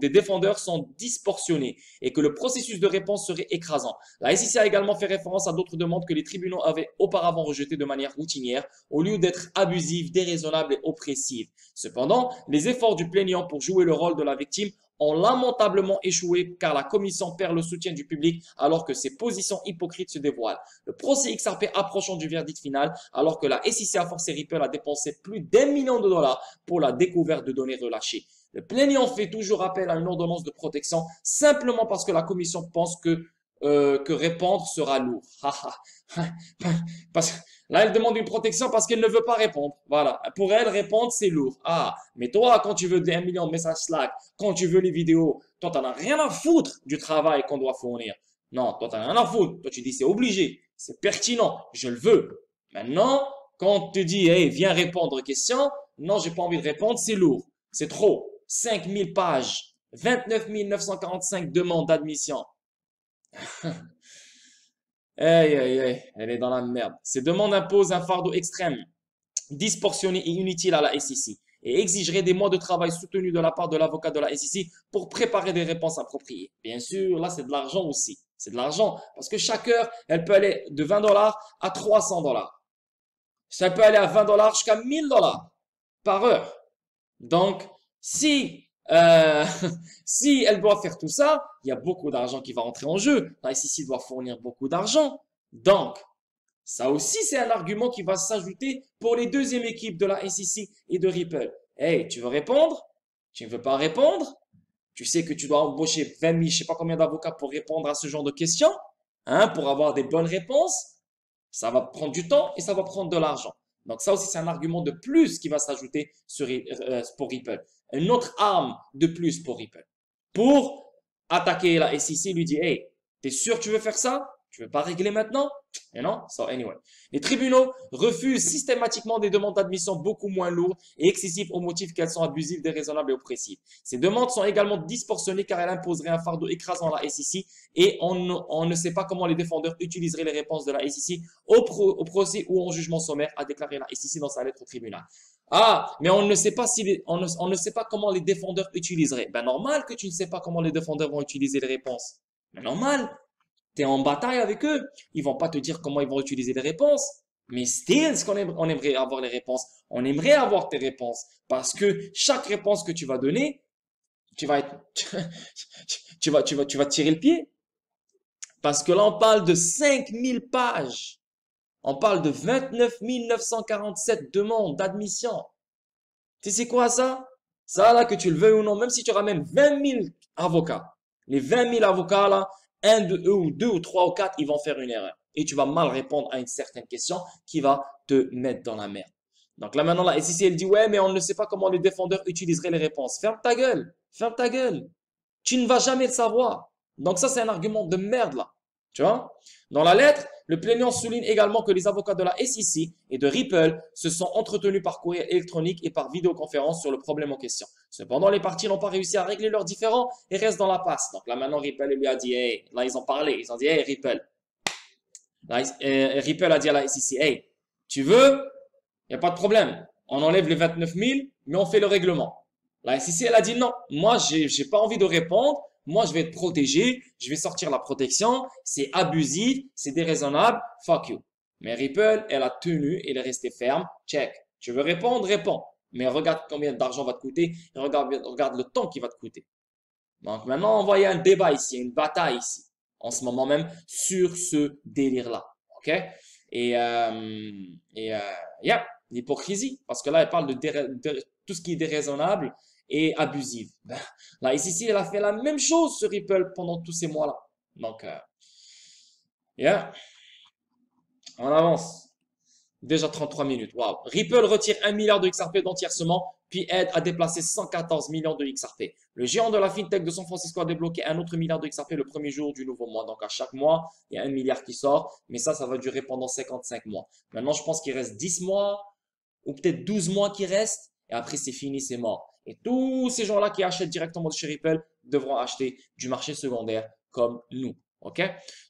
des défendeurs sont disproportionnées et que le processus de réponse serait écrasant. La SEC a également fait référence à d'autres demandes que les tribunaux avaient auparavant rejetées de manière routinière au lieu d'être abusives, déraisonnables et oppressives. Cependant, les efforts du plaignant pour jouer le rôle de la victime ont lamentablement échoué car la commission perd le soutien du public alors que ses positions hypocrites se dévoilent. Le procès XRP approchant du verdict final alors que la SEC a forcé Ripple à dépenser plus d'1 million de dollars pour la découverte de données relâchées. Le plaignant fait toujours appel à une ordonnance de protection simplement parce que la commission pense que répondre sera lourd. Parce, là, elle demande une protection parce qu'elle ne veut pas répondre. Voilà. Pour elle, répondre, c'est lourd. Ah, mais toi, quand tu veux 1 million de messages Slack, quand tu veux les vidéos, toi, t'en as rien à foutre du travail qu'on doit fournir. Non, toi, t'en as rien à foutre. Toi, tu dis, c'est obligé, c'est pertinent, je le veux. Maintenant, quand on te dit, hey, viens répondre aux questions, non, j'ai pas envie de répondre, c'est lourd. C'est trop. 5000 pages, 29 945 demandes d'admission. Aïe, aïe, aïe, elle est dans la merde. Ces demandes imposent un fardeau extrême, disproportionné et inutile à la SEC et exigerait des mois de travail soutenus de la part de l'avocat de la SEC pour préparer des réponses appropriées. Bien sûr, là, c'est de l'argent aussi. C'est de l'argent parce que chaque heure, elle peut aller de 20 dollars à 300 dollars. Ça peut aller à 20 dollars jusqu'à 1000 dollars par heure. Donc, si si elle doit faire tout ça, il y a beaucoup d'argent qui va rentrer en jeu. La SEC doit fournir beaucoup d'argent. Donc, ça aussi, c'est un argument qui va s'ajouter pour les deuxièmes équipes de la SEC et de Ripple. Hey, tu veux répondre? Tu ne veux pas répondre? Tu sais que tu dois embaucher 20 000, je sais pas combien d'avocats pour répondre à ce genre de questions, hein, pour avoir des bonnes réponses. Ça va prendre du temps et ça va prendre de l'argent. Donc ça aussi, c'est un argument de plus qui va s'ajouter pour Ripple. Une autre arme de plus pour Ripple. Pour attaquer la SEC, lui dit, hey, t'es sûr que tu veux faire ça? Tu veux pas régler maintenant? Et non? So anyway. Les tribunaux refusent systématiquement des demandes d'admission beaucoup moins lourdes et excessives au motif qu'elles sont abusives, déraisonnables et oppressives. Ces demandes sont également disproportionnées car elles imposeraient un fardeau écrasant à la SEC et on ne sait pas comment les défendeurs utiliseraient les réponses de la SEC au procès ou en jugement sommaire, a déclaré la SEC dans sa lettre au tribunal. Ah, mais on ne sait pas on ne sait pas comment les défendeurs utiliseraient. Ben normal que tu ne sais pas comment les défendeurs vont utiliser les réponses. Ben normal. T'es en bataille avec eux. Ils vont pas te dire comment ils vont utiliser les réponses. Mais still, on aimerait avoir les réponses. On aimerait avoir tes réponses. Parce que chaque réponse que tu vas donner, tu vas tirer le pied. Parce que là, on parle de 5000 pages. On parle de 29 947 demandes d'admission. Tu sais quoi ça? Ça là, que tu le veuilles ou non, même si tu ramènes 20 000 avocats. Les 20 000 avocats là, un de eux ou deux ou trois ou quatre, ils vont faire une erreur. Et tu vas mal répondre à une certaine question qui va te mettre dans la merde. Donc là maintenant, la SEC, elle dit, ouais, mais on ne sait pas comment les défendeurs utiliseraient les réponses. Ferme ta gueule. Ferme ta gueule. Tu ne vas jamais le savoir. Donc ça, c'est un argument de merde là. Tu vois? Dans la lettre, le plaignant souligne également que les avocats de la SEC et de Ripple se sont entretenus par courrier électronique et par vidéoconférence sur le problème en question. Cependant, les parties n'ont pas réussi à régler leurs différends et restent dans la passe. Donc là, maintenant, Ripple lui a dit, hey, là, ils ont parlé. Ils ont dit, hey, Ripple. Là, Ripple a dit à la SEC, hey, tu veux? Il n'y a pas de problème. On enlève les 29 000, mais on fait le règlement. La SEC, elle a dit non. Moi, j'ai pas envie de répondre. Moi, je vais être protégé, je vais sortir la protection, c'est abusif, c'est déraisonnable, fuck you. Mais Ripple, elle a tenu, elle est restée ferme, check. Tu veux répondre, réponds. Mais regarde combien d'argent va te coûter, et regarde le temps qui va te coûter. Donc maintenant, on voit, il y a un débat ici, une bataille ici, en ce moment même, sur ce délire-là. Ok? Yeah, l'hypocrisie, parce que là, elle parle de tout ce qui est déraisonnable et abusive. La SEC, elle a fait la même chose sur Ripple pendant tous ces mois-là. Donc, yeah, on avance. Déjà 33 minutes. Wow. Ripple retire 1 milliard de XRP d'entièrement, puis aide à déplacer 114 millions de XRP. Le géant de la fintech de San Francisco a débloqué un autre milliard de XRP le premier jour du nouveau mois. Donc, à chaque mois, il y a 1 milliard qui sort, mais ça va durer pendant 55 mois. Maintenant, je pense qu'il reste 10 mois, ou peut-être 12 mois qui restent, et après, c'est fini, c'est mort. Et tous ces gens-là qui achètent directement de chez Ripple devront acheter du marché secondaire comme nous. OK?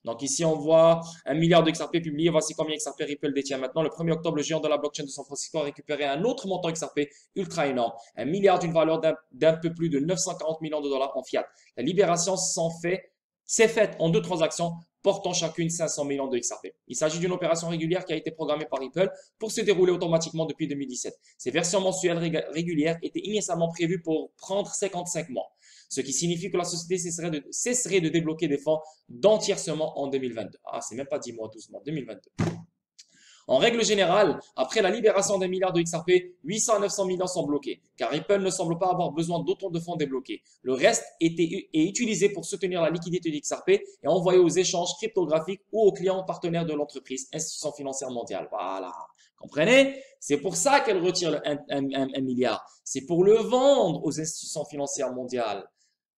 Donc ici, on voit 1 milliard de XRP publié. Voici combien XRP Ripple détient maintenant. Le 1er octobre, le géant de la blockchain de San Francisco a récupéré un autre montant XRP ultra énorme. 1 milliard d'une valeur d'un peu plus de 940 millions de dollars en fiat. La libération s'est faite en 2 transactions portant chacune 500 millions de XRP. Il s'agit d'une opération régulière qui a été programmée par Ripple pour se dérouler automatiquement depuis 2017. Ces versions mensuelles régulières étaient initialement prévues pour prendre 55 mois. ce qui signifie que la société cesserait de débloquer des fonds d'entièrement en 2022. Ah, c'est même pas 10 mois, 12 mois, 2022. En règle générale, après la libération des milliards de XRP, 800 à 900 millions sont bloqués, car Ripple ne semble pas avoir besoin d'autant de fonds débloqués. Le reste est utilisé pour soutenir la liquidité de XRP et envoyé aux échanges cryptographiques ou aux clients partenaires de l'entreprise, institution financière mondiale. Voilà. Comprenez? C'est pour ça qu'elle retire le 1 milliard. C'est pour le vendre aux institutions financières mondiales.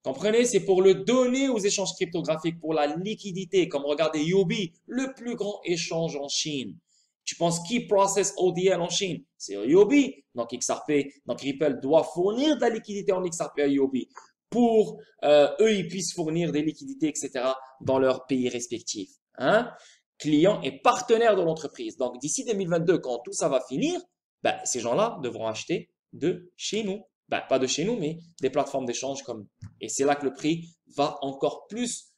Comprenez? C'est pour le donner aux échanges cryptographiques, pour la liquidité. Comme regardez Huobi, le plus grand échange en Chine. Tu penses qui processe ODL en Chine? C'est Huobi. Donc XRP, donc Ripple doit fournir de la liquidité en XRP à Huobi pour eux, ils puissent fournir des liquidités, etc. dans leurs pays respectifs. Hein? Clients et partenaires de l'entreprise. Donc d'ici 2022, quand tout ça va finir, ben, ces gens-là devront acheter de chez nous. Ben, pas de chez nous, mais des plateformes d'échange comme. Et c'est là que le prix va encore plus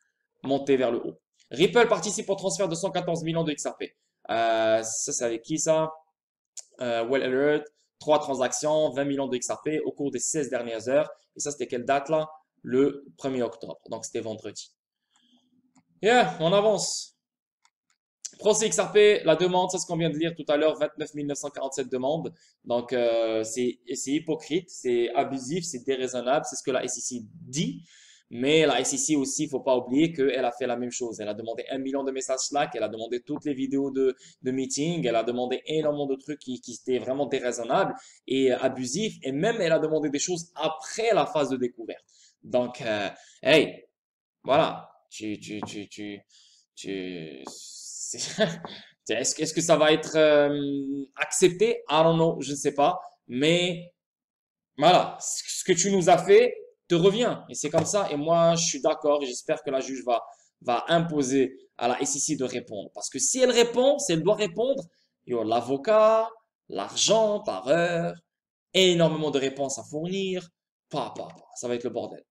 monter vers le haut. Ripple participe au transfert de 114 millions de XRP. Ça, c'est avec qui ça? Well Alert, 3 transactions, 20 millions de XRP au cours des 16 dernières heures. Et ça, c'était quelle date là? Le 1er octobre. Donc, c'était vendredi. Yeah, on avance. Procès XRP, la demande, c'est ce qu'on vient de lire tout à l'heure, 29 947 demandes. Donc, c'est hypocrite, c'est abusif, c'est déraisonnable, c'est ce que la SEC dit. Mais la SEC aussi, il ne faut pas oublier qu'elle a fait la même chose. Elle a demandé 1 million de messages Slack, elle a demandé toutes les vidéos de meeting, elle a demandé énormément de trucs qui étaient vraiment déraisonnables et abusifs. Et même, elle a demandé des choses après la phase de découverte. Donc, hey, voilà, est-ce que ça va être accepté? I don't know, je ne sais pas. Mais voilà, ce que tu nous as fait te revient. Et c'est comme ça. Et moi, je suis d'accord et j'espère que la juge va imposer à la SEC de répondre. Parce que si elle répond, si elle doit répondre, il y aura l'avocat, l'argent par heure, énormément de réponses à fournir. Ça va être le bordel.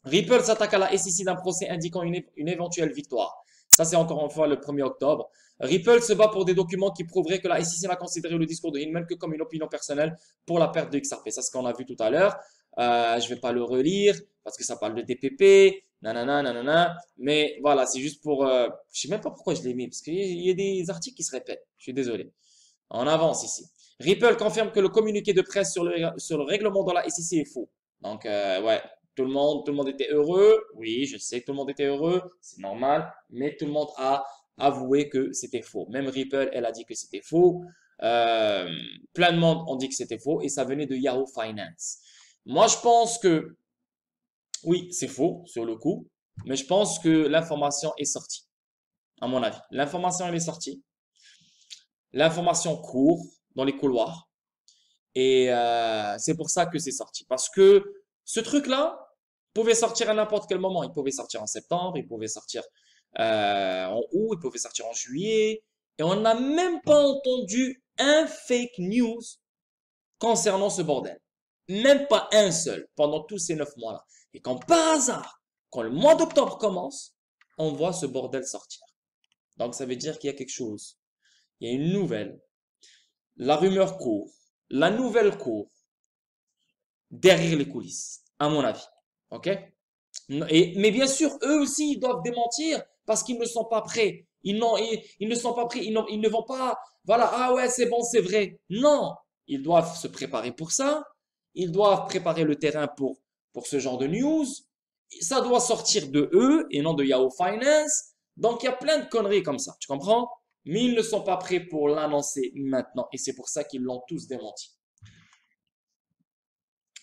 Ripple s'attaque à la SEC d'un procès indiquant une éventuelle victoire. Ça, c'est encore une fois le 1er octobre. Ripple se bat pour des documents qui prouveraient que la SEC n'a considéré le discours de Hinman que comme une opinion personnelle pour la perte de XRP. Ça, c'est ce qu'on a vu tout à l'heure. Je vais pas le relire parce que ça parle de DPP, nanana, nanana. Mais voilà, c'est juste pour... je sais même pas pourquoi je l'ai mis parce qu'il y a des articles qui se répètent. Je suis désolé. On avance ici. Ripple confirme que le communiqué de presse sur le règlement dans la SEC est faux. Donc, ouais. Tout le monde était heureux. Oui, je sais que tout le monde était heureux. C'est normal. Mais tout le monde a avoué que c'était faux. Même Ripple, elle a dit que c'était faux. Plein de monde ont dit que c'était faux. Et ça venait de Yahoo Finance. Moi, je pense que, oui, c'est faux sur le coup. Mais je pense que l'information est sortie. À mon avis. L'information, elle est sortie. L'information court dans les couloirs. Et c'est pour ça que c'est sorti. Parce que ce truc-là pouvait sortir à n'importe quel moment. Il pouvait sortir en septembre, il pouvait sortir en août, il pouvait sortir en juillet. Et on n'a même pas entendu un fake news concernant ce bordel. Même pas un seul pendant tous ces 9 mois-là. Et quand par hasard, quand le mois d'octobre commence, on voit ce bordel sortir. Donc ça veut dire qu'il y a quelque chose. Il y a une nouvelle. La rumeur court. La nouvelle court. Derrière les coulisses, à mon avis. OK? Mais bien sûr, eux aussi, ils doivent démentir parce qu'ils ne sont pas prêts. Ils ne sont pas prêts. Ils ne vont pas, voilà, ah ouais, c'est bon, c'est vrai. Non, ils doivent se préparer pour ça. Ils doivent préparer le terrain pour ce genre de news. Ça doit sortir de eux et non de Yahoo Finance. Donc, il y a plein de conneries comme ça. Tu comprends? Mais ils ne sont pas prêts pour l'annoncer maintenant. Et c'est pour ça qu'ils l'ont tous démenti.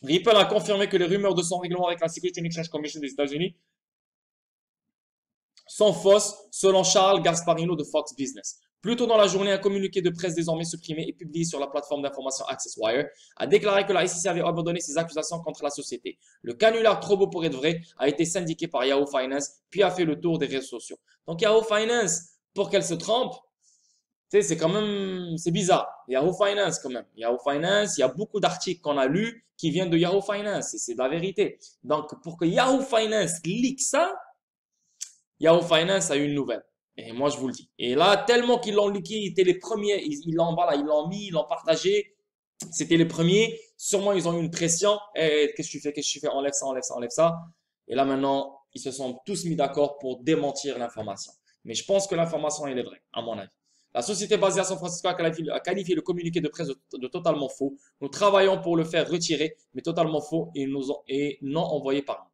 Ripple a confirmé que les rumeurs de son règlement avec la Securities and Exchange Commission des États-Unis sont fausses, selon Charles Gasparino de Fox Business. Plus tôt dans la journée, un communiqué de presse désormais supprimé et publié sur la plateforme d'information AccessWire a déclaré que la SEC avait abandonné ses accusations contre la société. Le canular trop beau pour être vrai a été syndiqué par Yahoo Finance, puis a fait le tour des réseaux sociaux. Donc Yahoo Finance, pour qu'elle se trompe, c'est quand même, c'est bizarre. Yahoo Finance quand même. Yahoo Finance, il y a beaucoup d'articles qu'on a lus qui viennent de Yahoo Finance. C'est de la vérité. Donc, pour que Yahoo Finance leak ça, Yahoo Finance a eu une nouvelle. Et moi, je vous le dis. Et là, tellement qu'ils l'ont leaké, ils étaient les premiers. Ils l'ont mis, ils l'ont partagé. C'était les premiers. Sûrement, ils ont eu une pression. Eh, qu'est-ce que tu fais? Qu'est-ce que tu fais? Enlève ça, enlève ça, enlève ça. Et là, maintenant, ils se sont tous mis d'accord pour démentir l'information. Mais je pense que l'information, elle est vraie, à mon avis. La société basée à San Francisco a qualifié le communiqué de presse de totalement faux. Nous travaillons pour le faire retirer, mais totalement faux et non envoyé par nous.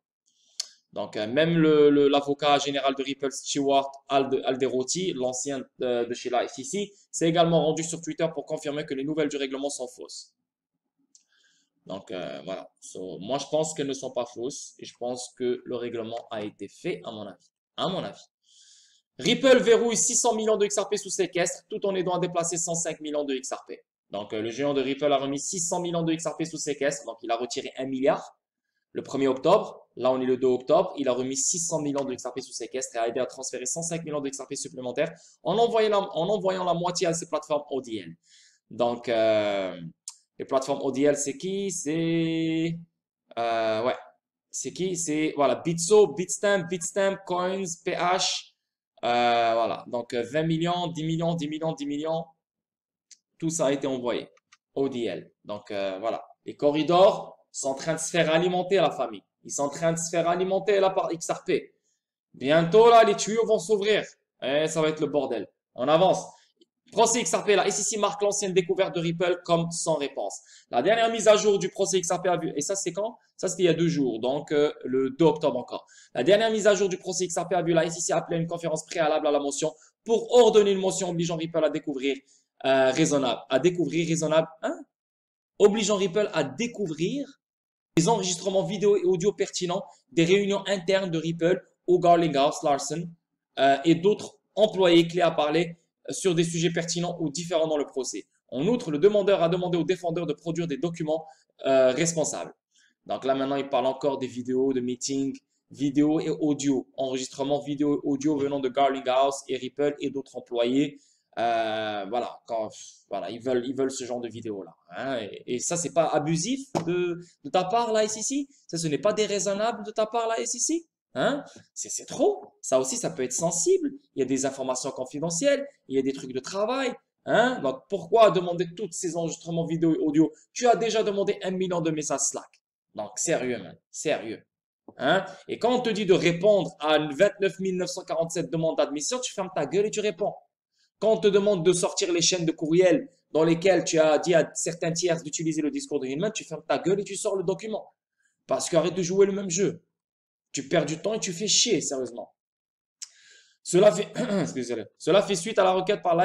Donc, même l'avocat général de Ripple, Stewart Alderoty, l'ancien de chez la FTC, s'est également rendu sur Twitter pour confirmer que les nouvelles du règlement sont fausses. Donc, voilà. Moi, je pense qu'elles ne sont pas fausses et je pense que le règlement a été fait, à mon avis. À mon avis. Ripple verrouille 600 millions de XRP sous séquestre tout en aidant à déplacer 105 millions de XRP. Donc, le géant de Ripple a remis 600 millions de XRP sous séquestre. Donc, il a retiré 1 milliard le 1er octobre. Là, on est le 2 octobre. Il a remis 600 millions de XRP sous séquestre et a aidé à transférer 105 millions de XRP supplémentaires en envoyant la moitié à ses plateformes ODL. Donc, les plateformes ODL, c'est qui? Ouais. C'est qui? C'est, voilà, Bitso, Bitstamp, Coins, PH. Voilà. Donc, 20 millions, 10 millions, 10 millions, 10 millions. Tout ça a été envoyé. ODL. Donc, voilà. Les corridors sont en train de se faire alimenter à la famille. Ils sont en train de se faire alimenter là par XRP. Bientôt, là, les tuyaux vont s'ouvrir. Et ça va être le bordel. On avance. Procès XRP, la SEC marque l'ancienne découverte de Ripple comme sans réponse. La dernière mise à jour du procès XRP a vu, et ça c'est quand? Ça c'était il y a 2 jours, donc le 2 octobre encore. La dernière mise à jour du procès XRP a vu la SEC appeler une conférence préalable à la motion pour ordonner une motion obligeant Ripple à découvrir raisonnable, hein? Obligeant Ripple à découvrir les enregistrements vidéo et audio pertinents des réunions internes de Ripple au Garlinghouse, Larsen et d'autres employés clés à parler sur des sujets pertinents ou différents dans le procès. En outre, le demandeur a demandé au défendeur de produire des documents responsables. Donc là, maintenant, il parle encore des vidéos, de meetings, vidéo et audio, enregistrements vidéo et audio venant de Garlinghouse et Ripple et d'autres employés. Voilà, voilà, ils veulent ce genre de vidéos-là. Hein, et ça, c'est pas abusif de ta part, la SEC? Ça, ce n'est pas déraisonnable de ta part, la SEC? Hein? C'est trop. Ça aussi, ça peut être sensible. Il y a des informations confidentielles, il y a des trucs de travail. Hein? Donc, pourquoi demander tous ces enregistrements vidéo et audio? Tu as déjà demandé 1 million de messages Slack. Donc, sérieux, man. Sérieux. Hein? Et quand on te dit de répondre à 29 947 demandes d'admission, tu fermes ta gueule et tu réponds. Quand on te demande de sortir les chaînes de courriel dans lesquelles tu as dit à certains tiers d'utiliser le discours de Hillman, tu fermes ta gueule et tu sors le document. Parce qu'arrête de jouer le même jeu. Tu perds du temps et tu fais chier, sérieusement. Cela fait suite à la requête par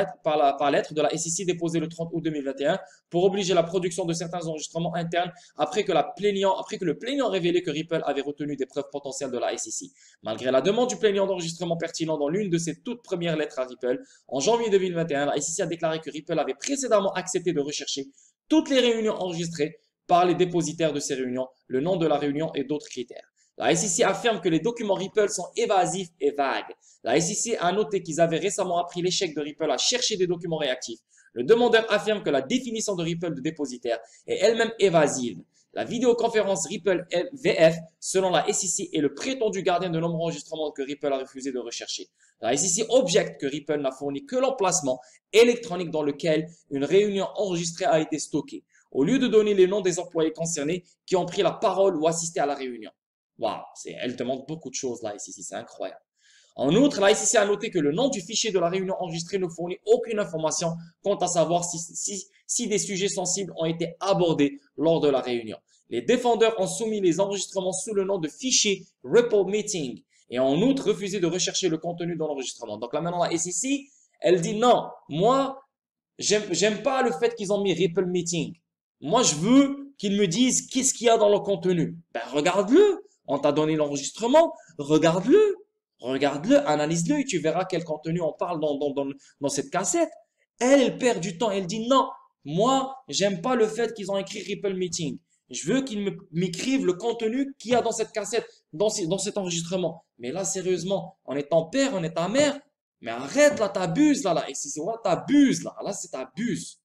lettre de la SEC déposée le 30 août 2021 pour obliger la production de certains enregistrements internes après que le plaignant révélé que Ripple avait retenu des preuves potentielles de la SEC. Malgré la demande du plaignant d'enregistrement pertinent dans l'une de ses toutes premières lettres à Ripple, en janvier 2021, la SEC a déclaré que Ripple avait précédemment accepté de rechercher toutes les réunions enregistrées par les dépositaires de ces réunions, le nom de la réunion et d'autres critères. La SEC affirme que les documents Ripple sont évasifs et vagues. La SEC a noté qu'ils avaient récemment appris l'échec de Ripple à chercher des documents réactifs. Le demandeur affirme que la définition de Ripple de dépositaire est elle-même évasive. La vidéoconférence Ripple VF, selon la SEC, est le prétendu gardien de nombreux enregistrements que Ripple a refusé de rechercher. La SEC objecte que Ripple n'a fourni que l'emplacement électronique dans lequel une réunion enregistrée a été stockée, au lieu de donner les noms des employés concernés qui ont pris la parole ou assisté à la réunion. Waouh, elle demande beaucoup de choses, la SEC, c'est incroyable. En outre, la SEC a noté que le nom du fichier de la réunion enregistrée ne fournit aucune information quant à savoir si des sujets sensibles ont été abordés lors de la réunion. Les défendeurs ont soumis les enregistrements sous le nom de fichier Ripple Meeting et ont en outre refusé de rechercher le contenu de l'enregistrement. Donc là maintenant, la SEC, elle dit non, moi, j'aime pas le fait qu'ils ont mis Ripple Meeting. Moi, je veux qu'ils me disent qu'est-ce qu'il y a dans le contenu. Ben, regarde-le. On t'a donné l'enregistrement, regarde-le, analyse-le et tu verras quel contenu on parle dans cette cassette. Elle perd du temps, elle dit non, moi, j'aime pas le fait qu'ils ont écrit Ripple Meeting. Je veux qu'ils m'écrivent le contenu qu'il y a dans cette cassette, dans cet enregistrement. Mais là, sérieusement, on est en père, on est ta mère. Mais arrête là, t'abuses là. Et si t'abuses là, c'est t'abuses.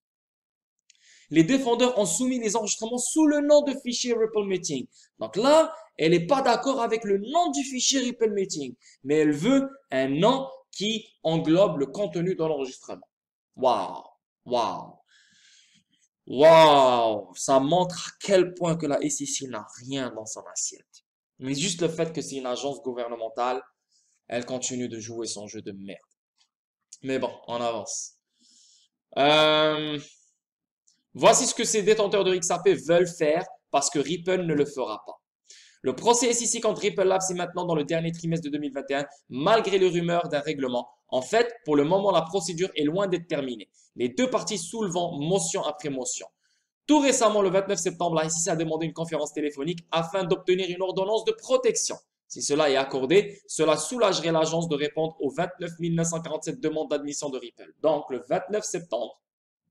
Les défendeurs ont soumis les enregistrements sous le nom de fichier Ripple Meeting. Donc là, elle n'est pas d'accord avec le nom du fichier Ripple Meeting, mais elle veut un nom qui englobe le contenu de l'enregistrement. Waouh, waouh. Waouh, ça montre à quel point que la SEC n'a rien dans son assiette. Mais juste le fait que c'est une agence gouvernementale, elle continue de jouer son jeu de merde. Mais bon, on avance. Euh, Voici ce que ces détenteurs de XRP veulent faire parce que Ripple ne le fera pas. Le procès SEC contre Ripple Labs est maintenant dans le dernier trimestre de 2021, malgré les rumeurs d'un règlement. En fait, pour le moment, la procédure est loin d'être terminée. Les deux parties soulevant motion après motion. Tout récemment, le 29 septembre, la SEC a demandé une conférence téléphonique afin d'obtenir une ordonnance de protection. Si cela est accordé, cela soulagerait l'agence de répondre aux 29 947 demandes d'admission de Ripple. Donc, le 29 septembre,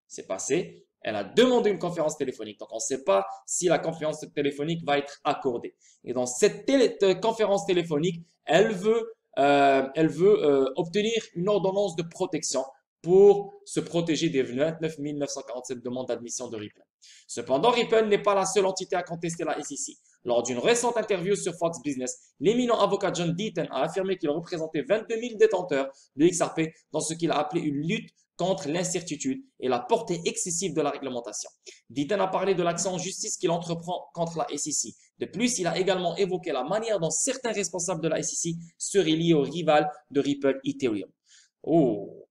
c'est passé. Elle a demandé une conférence téléphonique. Donc, on ne sait pas si la conférence téléphonique va être accordée. Et dans cette conférence téléphonique, elle veut obtenir une ordonnance de protection pour se protéger des 29 947 demandes d'admission de Ripple. Cependant, Ripple n'est pas la seule entité à contester la SEC. Lors d'une récente interview sur Fox Business, l'éminent avocat John Deaton a affirmé qu'il représentait 22 000 détenteurs de XRP dans ce qu'il a appelé une lutte contre l'incertitude et la portée excessive de la réglementation. Deaton a parlé de l'action en justice qu'il entreprend contre la SEC. De plus, il a également évoqué la manière dont certains responsables de la SEC seraient liés au rival de Ripple, Ethereum. Oh.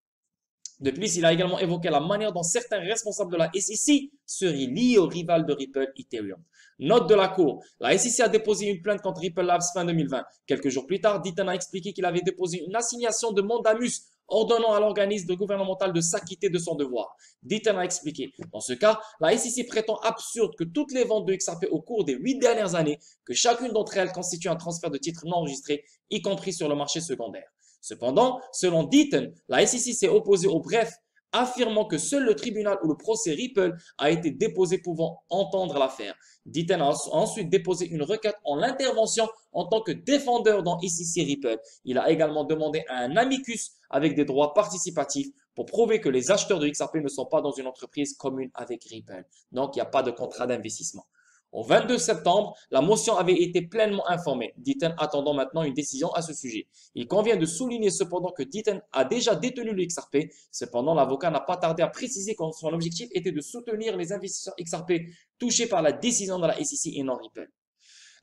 De plus, il a également évoqué la manière dont certains responsables de la SEC seraient liés au rival de Ripple, Ethereum. Note de la Cour, la SEC a déposé une plainte contre Ripple Labs fin 2020. Quelques jours plus tard, Deaton a expliqué qu'il avait déposé une assignation de mandamus ordonnant à l'organisme gouvernemental de s'acquitter de son devoir. Deaton a expliqué, dans ce cas, la SEC prétend absurde que toutes les ventes de XRP au cours des 8 dernières années, que chacune d'entre elles constitue un transfert de titres non enregistrés, y compris sur le marché secondaire. Cependant, selon Deaton, la SEC s'est opposée au bref, affirmant que seul le tribunal ou le procès Ripple a été déposé pouvant entendre l'affaire. Deaton a ensuite déposé une requête en l'intervention en tant que défendeur dans SEC Ripple. Il a également demandé à un amicus avec des droits participatifs pour prouver que les acheteurs de XRP ne sont pas dans une entreprise commune avec Ripple. Donc, il n'y a pas de contrat d'investissement. Au 22 septembre, la motion avait été pleinement informée. Deaton attendant maintenant une décision à ce sujet. Il convient de souligner cependant que Deaton a déjà détenu le XRP. Cependant, l'avocat n'a pas tardé à préciser que son objectif était de soutenir les investisseurs XRP touchés par la décision de la SEC et non Ripple.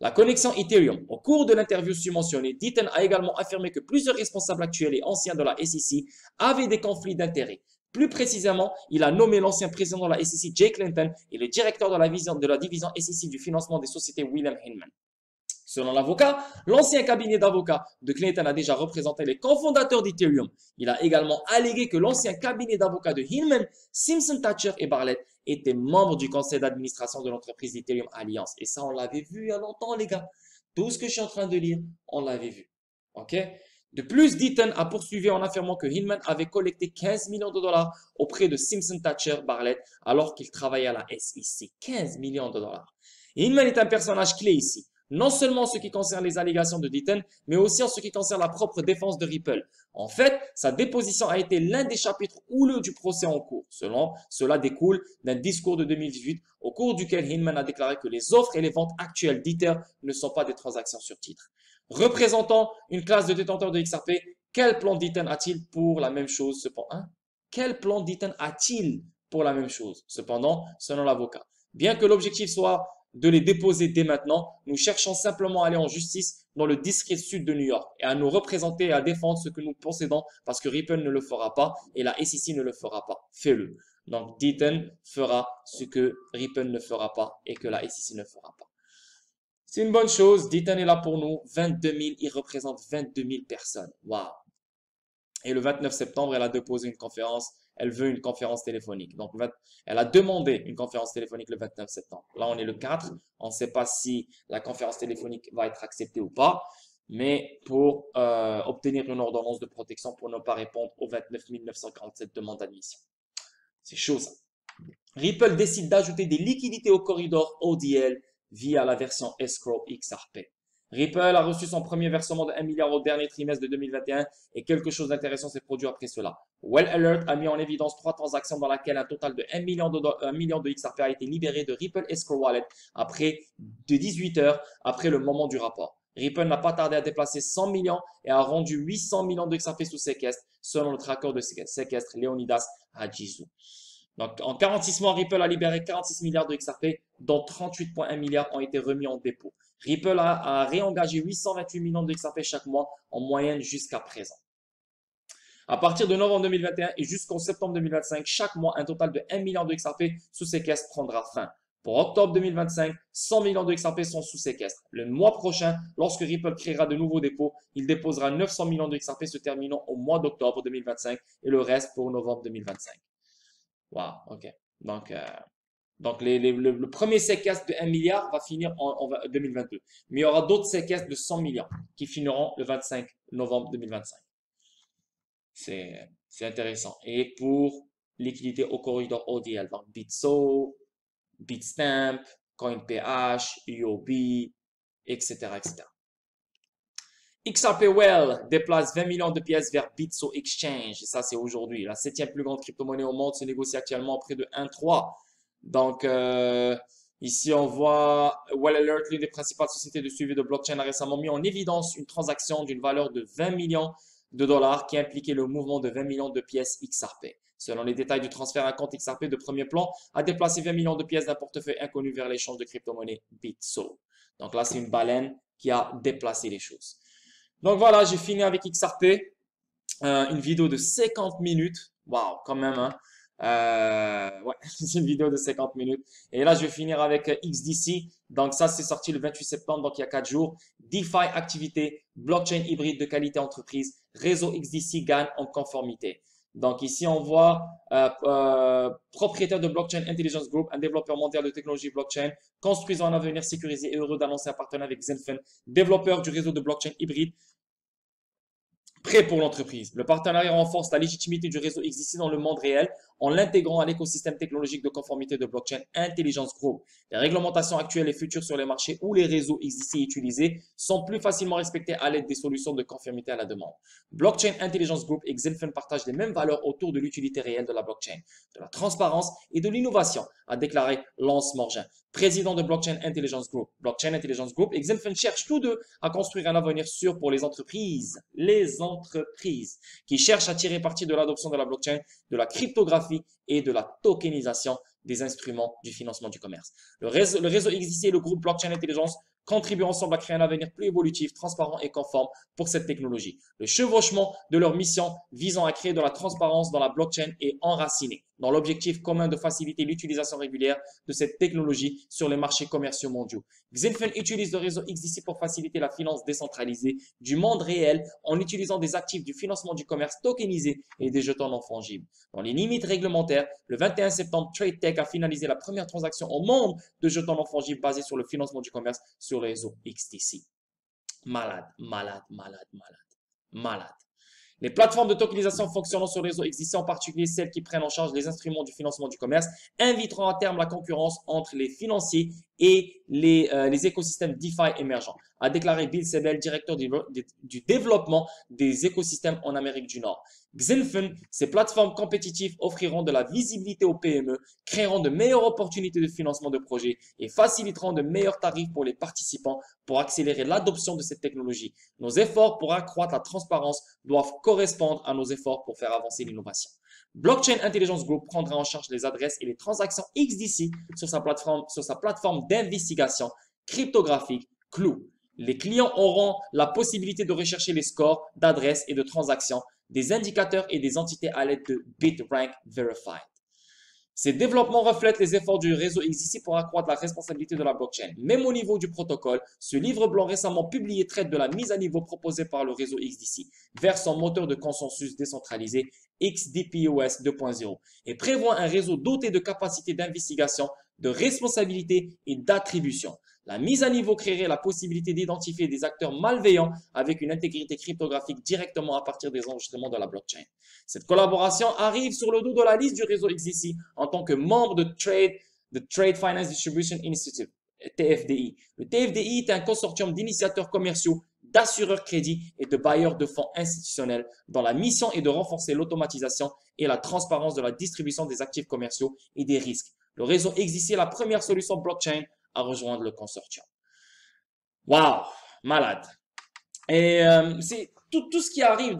La connexion Ethereum. Au cours de l'interview submentionnée, Deaton a également affirmé que plusieurs responsables actuels et anciens de la SEC avaient des conflits d'intérêts. Plus précisément, il a nommé l'ancien président de la SEC, Jay Clayton, et le directeur de la division SEC du financement des sociétés, William Hinman. Selon l'avocat, l'ancien cabinet d'avocats de Clayton a déjà représenté les cofondateurs d'Ethereum. Il a également allégué que l'ancien cabinet d'avocats de Hinman, Simpson Thacher et Bartlett étaient membres du conseil d'administration de l'entreprise d'Ethereum Alliance. Et ça, on l'avait vu il y a longtemps, les gars. Tout ce que je suis en train de lire, on l'avait vu. OK? De plus, Deaton a poursuivi en affirmant que Hinman avait collecté 15 millions de dollars auprès de Simpson Thacher Bartlett alors qu'il travaillait à la SEC. 15 millions de dollars. Hinman est un personnage clé ici. Non seulement en ce qui concerne les allégations de Deaton, mais aussi en ce qui concerne la propre défense de Ripple. En fait, sa déposition a été l'un des chapitres houleux du procès en cours. Cela découle d'un discours de 2018 au cours duquel Hinman a déclaré que les offres et les ventes actuelles d'Ether ne sont pas des transactions sur titre. Représentant une classe de détenteurs de XRP, quel plan Deaton a-t-il pour la même chose cependant, Quel plan Deaton a-t-il pour la même chose cependant, selon l'avocat? Bien que l'objectif soit de les déposer dès maintenant, nous cherchons simplement à aller en justice dans le district sud de New York et à nous représenter et à défendre ce que nous possédons parce que Ripple ne le fera pas et la SEC ne le fera pas. Fais-le. Donc, Deaton fera ce que Ripple ne fera pas et que la SEC ne fera pas. C'est une bonne chose. Deaton est là pour nous. 22 000, il représente 22 000 personnes. Waouh. Et le 29 septembre, elle a déposé une conférence. Elle veut une conférence téléphonique. Donc, elle a demandé une conférence téléphonique le 29 septembre. Là, on est le 4. On ne sait pas si la conférence téléphonique va être acceptée ou pas. Mais pour obtenir une ordonnance de protection pour ne pas répondre aux 29 947 demandes d'admission. C'est chaud, ça. Ripple décide d'ajouter des liquidités au corridor ODL via la version Escrow XRP. Ripple a reçu son premier versement de 1 milliard au dernier trimestre de 2021 et quelque chose d'intéressant s'est produit après cela. Well Alert a mis en évidence 3 transactions dans lesquelles un total de 1 million de XRP a été libéré de Ripple Escrow Wallet de 18 heures après le moment du rapport. Ripple n'a pas tardé à déplacer 100 millions et a rendu 800 millions de XRP sous séquestre selon le tracker de séquestre Leonidas Hadjisou. Donc, en 46 mois, Ripple a libéré 46 milliards de XRP, dont 38,1 milliards ont été remis en dépôt. Ripple a réengagé 828 millions de XRP chaque mois en moyenne jusqu'à présent. À partir de novembre 2021 et jusqu'en septembre 2025, chaque mois, un total de 1 milliard de XRP sous séquestre prendra fin. Pour octobre 2025, 100 millions de XRP sont sous séquestre. Le mois prochain, lorsque Ripple créera de nouveaux dépôts, il déposera 900 millions de XRP se terminant au mois d'octobre 2025 et le reste pour novembre 2025. Wow, ok. Donc le premier séquestre de 1 milliard va finir en 2022. Mais il y aura d'autres séquestres de 100 millions qui finiront le 25 novembre 2025. C'est intéressant. Et pour liquidité au corridor ODL, donc Bitso, Bitstamp, CoinPH, UOB, etc., etc. XRP Well déplace 20 millions de pièces vers Bitso Exchange. Ça, c'est aujourd'hui. La 7e plus grande crypto-monnaie au monde se négocie actuellement à près de 1,3. Donc, ici, on voit Well Alert, l'une des principales sociétés de suivi de blockchain, a récemment mis en évidence une transaction d'une valeur de 20 millions de dollars qui impliquait le mouvement de 20 millions de pièces XRP. Selon les détails du transfert, un compte XRP de premier plan a déplacé 20 millions de pièces d'un portefeuille inconnu vers l'échange de crypto-monnaie Bitso. Donc là, c'est une baleine qui a déplacé les choses. Donc voilà, j'ai fini avec XRP. Une vidéo de 50 minutes. Waouh, quand même, hein. Ouais, c'est une vidéo de 50 minutes. Et là, je vais finir avec XDC. Donc ça, c'est sorti le 28 septembre, donc il y a 4 jours. DeFi activité, blockchain hybride de qualité entreprise, réseau XDC gagne en conformité. Donc ici, on voit propriétaire de Blockchain Intelligence Group, un développeur mondial de technologie blockchain, construisant un avenir sécurisé et heureux d'annoncer un partenariat avec Zenfin, développeur du réseau de blockchain hybride, prêt pour l'entreprise. Le partenariat renforce la légitimité du réseau XDC dans le monde réel en l'intégrant à l'écosystème technologique de conformité de Blockchain Intelligence Group. Les réglementations actuelles et futures sur les marchés où les réseaux XDC utilisés sont plus facilement respectés à l'aide des solutions de conformité à la demande. Blockchain Intelligence Group et Zenfin partagent les mêmes valeurs autour de l'utilité réelle de la blockchain, de la transparence et de l'innovation, a déclaré Lance Morgin, président de Blockchain Intelligence Group. Blockchain Intelligence Group et Zenfin cherchent tous deux à construire un avenir sûr pour les entreprises qui cherchent à tirer parti de l'adoption de la blockchain, de la cryptographie et de la tokenisation des instruments du financement du commerce. Le réseau XDC et le groupe Blockchain Intelligence contribuent ensemble à créer un avenir plus évolutif, transparent et conforme pour cette technologie. Le chevauchement de leur mission visant à créer de la transparence dans la blockchain est enraciné dans l'objectif commun de faciliter l'utilisation régulière de cette technologie sur les marchés commerciaux mondiaux. Zenfin utilise le réseau XDC pour faciliter la finance décentralisée du monde réel en utilisant des actifs du financement du commerce tokenisés et des jetons non fongibles. Dans les limites réglementaires, le 21 septembre, TradeTech a finalisé la première transaction au monde de jetons non fongibles basés sur le financement du commerce sur le réseau XDC. Malade, malade, malade, malade, malade. Les plateformes de tokenisation fonctionnant sur le réseau XDC, en particulier celles qui prennent en charge les instruments du financement du commerce, inviteront à terme la concurrence entre les financiers et les écosystèmes DeFi émergents, a déclaré Bill Sebel, directeur du développement des écosystèmes en Amérique du Nord. Zenfin, ces plateformes compétitives offriront de la visibilité aux PME, créeront de meilleures opportunités de financement de projets et faciliteront de meilleurs tarifs pour les participants pour accélérer l'adoption de cette technologie. Nos efforts pour accroître la transparence doivent correspondre à nos efforts pour faire avancer l'innovation. Blockchain Intelligence Group prendra en charge les adresses et les transactions XDC sur sa plateforme d'investigation cryptographique Clou. Les clients auront la possibilité de rechercher les scores d'adresses et de transactions, des indicateurs et des entités à l'aide de BitRank Verified. Ces développements reflètent les efforts du réseau XDC pour accroître la responsabilité de la blockchain. Même au niveau du protocole, ce livre blanc récemment publié traite de la mise à niveau proposée par le réseau XDC vers son moteur de consensus décentralisé XDPoS 2.0 et prévoit un réseau doté de capacités d'investigation, de responsabilité et d'attribution. La mise à niveau créerait la possibilité d'identifier des acteurs malveillants avec une intégrité cryptographique directement à partir des enregistrements de la blockchain. Cette collaboration arrive sur le dos de la liste du réseau XDC en tant que membre de Trade Finance Distribution Institute, TFDI. Le TFDI est un consortium d'initiateurs commerciaux, d'assureurs crédits et de bailleurs de fonds institutionnels dont la mission est de renforcer l'automatisation et la transparence de la distribution des actifs commerciaux et des risques. Le réseau XDC est la première solution blockchain à rejoindre le consortium. Waouh, malade. Et c'est tout ce qui arrive,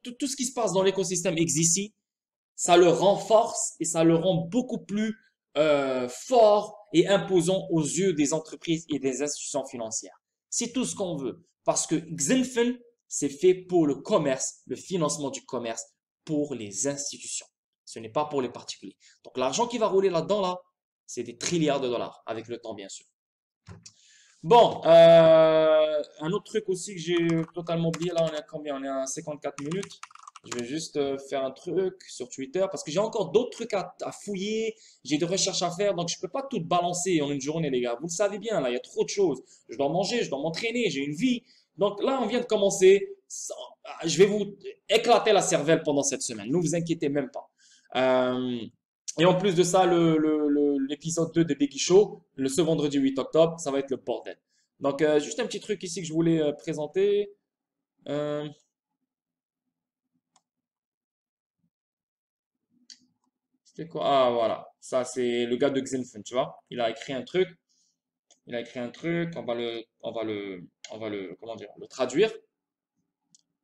tout ce qui se passe dans l'écosystème XDC, ça le renforce et ça le rend beaucoup plus fort et imposant aux yeux des entreprises et des institutions financières. C'est tout ce qu'on veut. Parce que Xinfin, c'est fait pour le commerce, le financement du commerce, pour les institutions. Ce n'est pas pour les particuliers. Donc l'argent qui va rouler là-dedans, là, c'est des trilliards de dollars, avec le temps bien sûr. Bon, un autre truc aussi que j'ai totalement oublié, là on est à combien? On est à 54 minutes. Je vais juste faire un truc sur Twitter parce que j'ai encore d'autres trucs à fouiller. J'ai des recherches à faire, donc je peux pas tout balancer en une journée, les gars. Vous le savez bien, là, il y a trop de choses. Je dois manger, je dois m'entraîner, j'ai une vie. Donc là, on vient de commencer. Je vais vous éclater la cervelle pendant cette semaine. Ne vous inquiétez même pas. Et en plus de ça, l'épisode 2 de Biggie Show, ce vendredi 8 octobre, ça va être le bordel. Donc, juste un petit truc ici que je voulais présenter. C'était quoi? Ah, voilà. Ça, c'est le gars de Xinfin, tu vois. Il a écrit un truc. Il a écrit un truc. Comment dire, le traduire.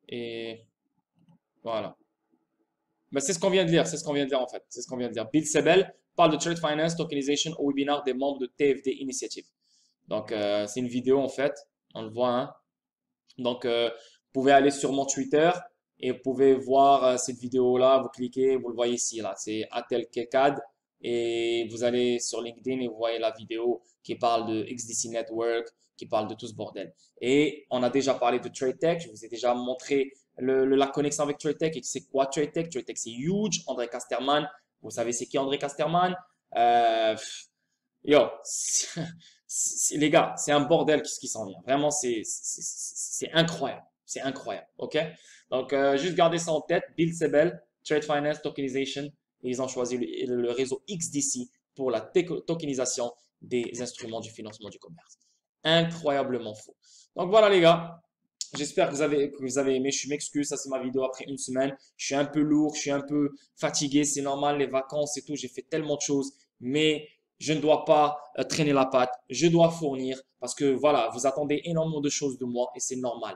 Et voilà. Ben, c'est ce qu'on vient de lire. C'est ce qu'on vient de lire, en fait. C'est ce qu'on vient de dire. Bill Sebel parle de Trade Finance Tokenization au webinaire des membres de TFD Initiative. Donc, c'est une vidéo, en fait. On le voit, hein. Donc, vous pouvez aller sur mon Twitter et vous pouvez voir cette vidéo-là. Vous cliquez, vous le voyez ici, là. C'est Atel Kekad. Et vous allez sur LinkedIn et vous voyez la vidéo qui parle de XDC Network, qui parle de tout ce bordel. Et on a déjà parlé de TradeTech. Je vous ai déjà montré la connexion avec TradeTech. Et c'est quoi TradeTech? TradeTech, c'est huge. André Casterman. Vous savez c'est qui André Casterman? Yo, les gars, c'est un bordel ce qui s'en vient. Vraiment, c'est incroyable. C'est incroyable. OK? Donc, juste gardez ça en tête. Bill Sebel, Trade Finance Tokenization. Et ils ont choisi le réseau XDC pour la tokenisation des instruments du financement du commerce. Incroyablement faux. Donc voilà les gars, j'espère que vous avez aimé. Je m'excuse, ça c'est ma vidéo après une semaine. Je suis un peu lourd, je suis un peu fatigué, c'est normal, les vacances et tout. J'ai fait tellement de choses, mais je ne dois pas traîner la patte. Je dois fournir parce que voilà, vous attendez énormément de choses de moi et c'est normal.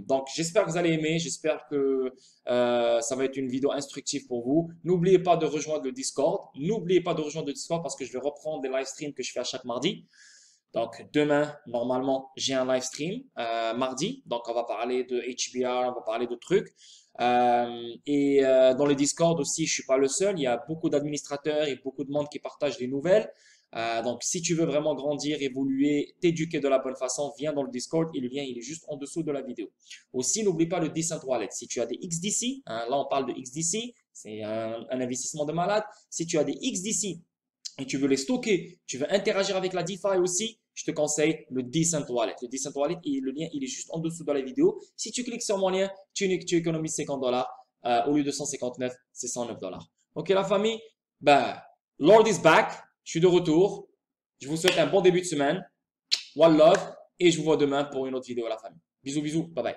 Donc j'espère que vous allez aimer, j'espère que ça va être une vidéo instructive pour vous. N'oubliez pas de rejoindre le Discord. N'oubliez pas de rejoindre le Discord parce que je vais reprendre des live streams que je fais à chaque mardi. Donc demain, normalement, j'ai un live stream mardi. Donc on va parler de HBR, on va parler de trucs. Dans le Discord aussi, je suis pas le seul. Il y a beaucoup d'administrateurs et beaucoup de monde qui partagent des nouvelles. Donc, si tu veux vraiment grandir, évoluer, t'éduquer de la bonne façon, viens dans le Discord et le lien il est juste en dessous de la vidéo. Aussi, n'oublie pas le Decent Wallet. Si tu as des XDC, hein, là on parle de XDC, c'est un investissement de malade. Si tu as des XDC et tu veux les stocker, tu veux interagir avec la DeFi aussi, je te conseille le Decent Wallet. Le Decent Wallet, le lien il est juste en dessous de la vidéo. Si tu cliques sur mon lien, tu économises 50 $. Au lieu de 159, c'est 109 $. Ok la famille? Ben, Lord is back. Je suis de retour. Je vous souhaite un bon début de semaine. One love. Et je vous vois demain pour une autre vidéo à la famille. Bisous, bisous. Bye bye.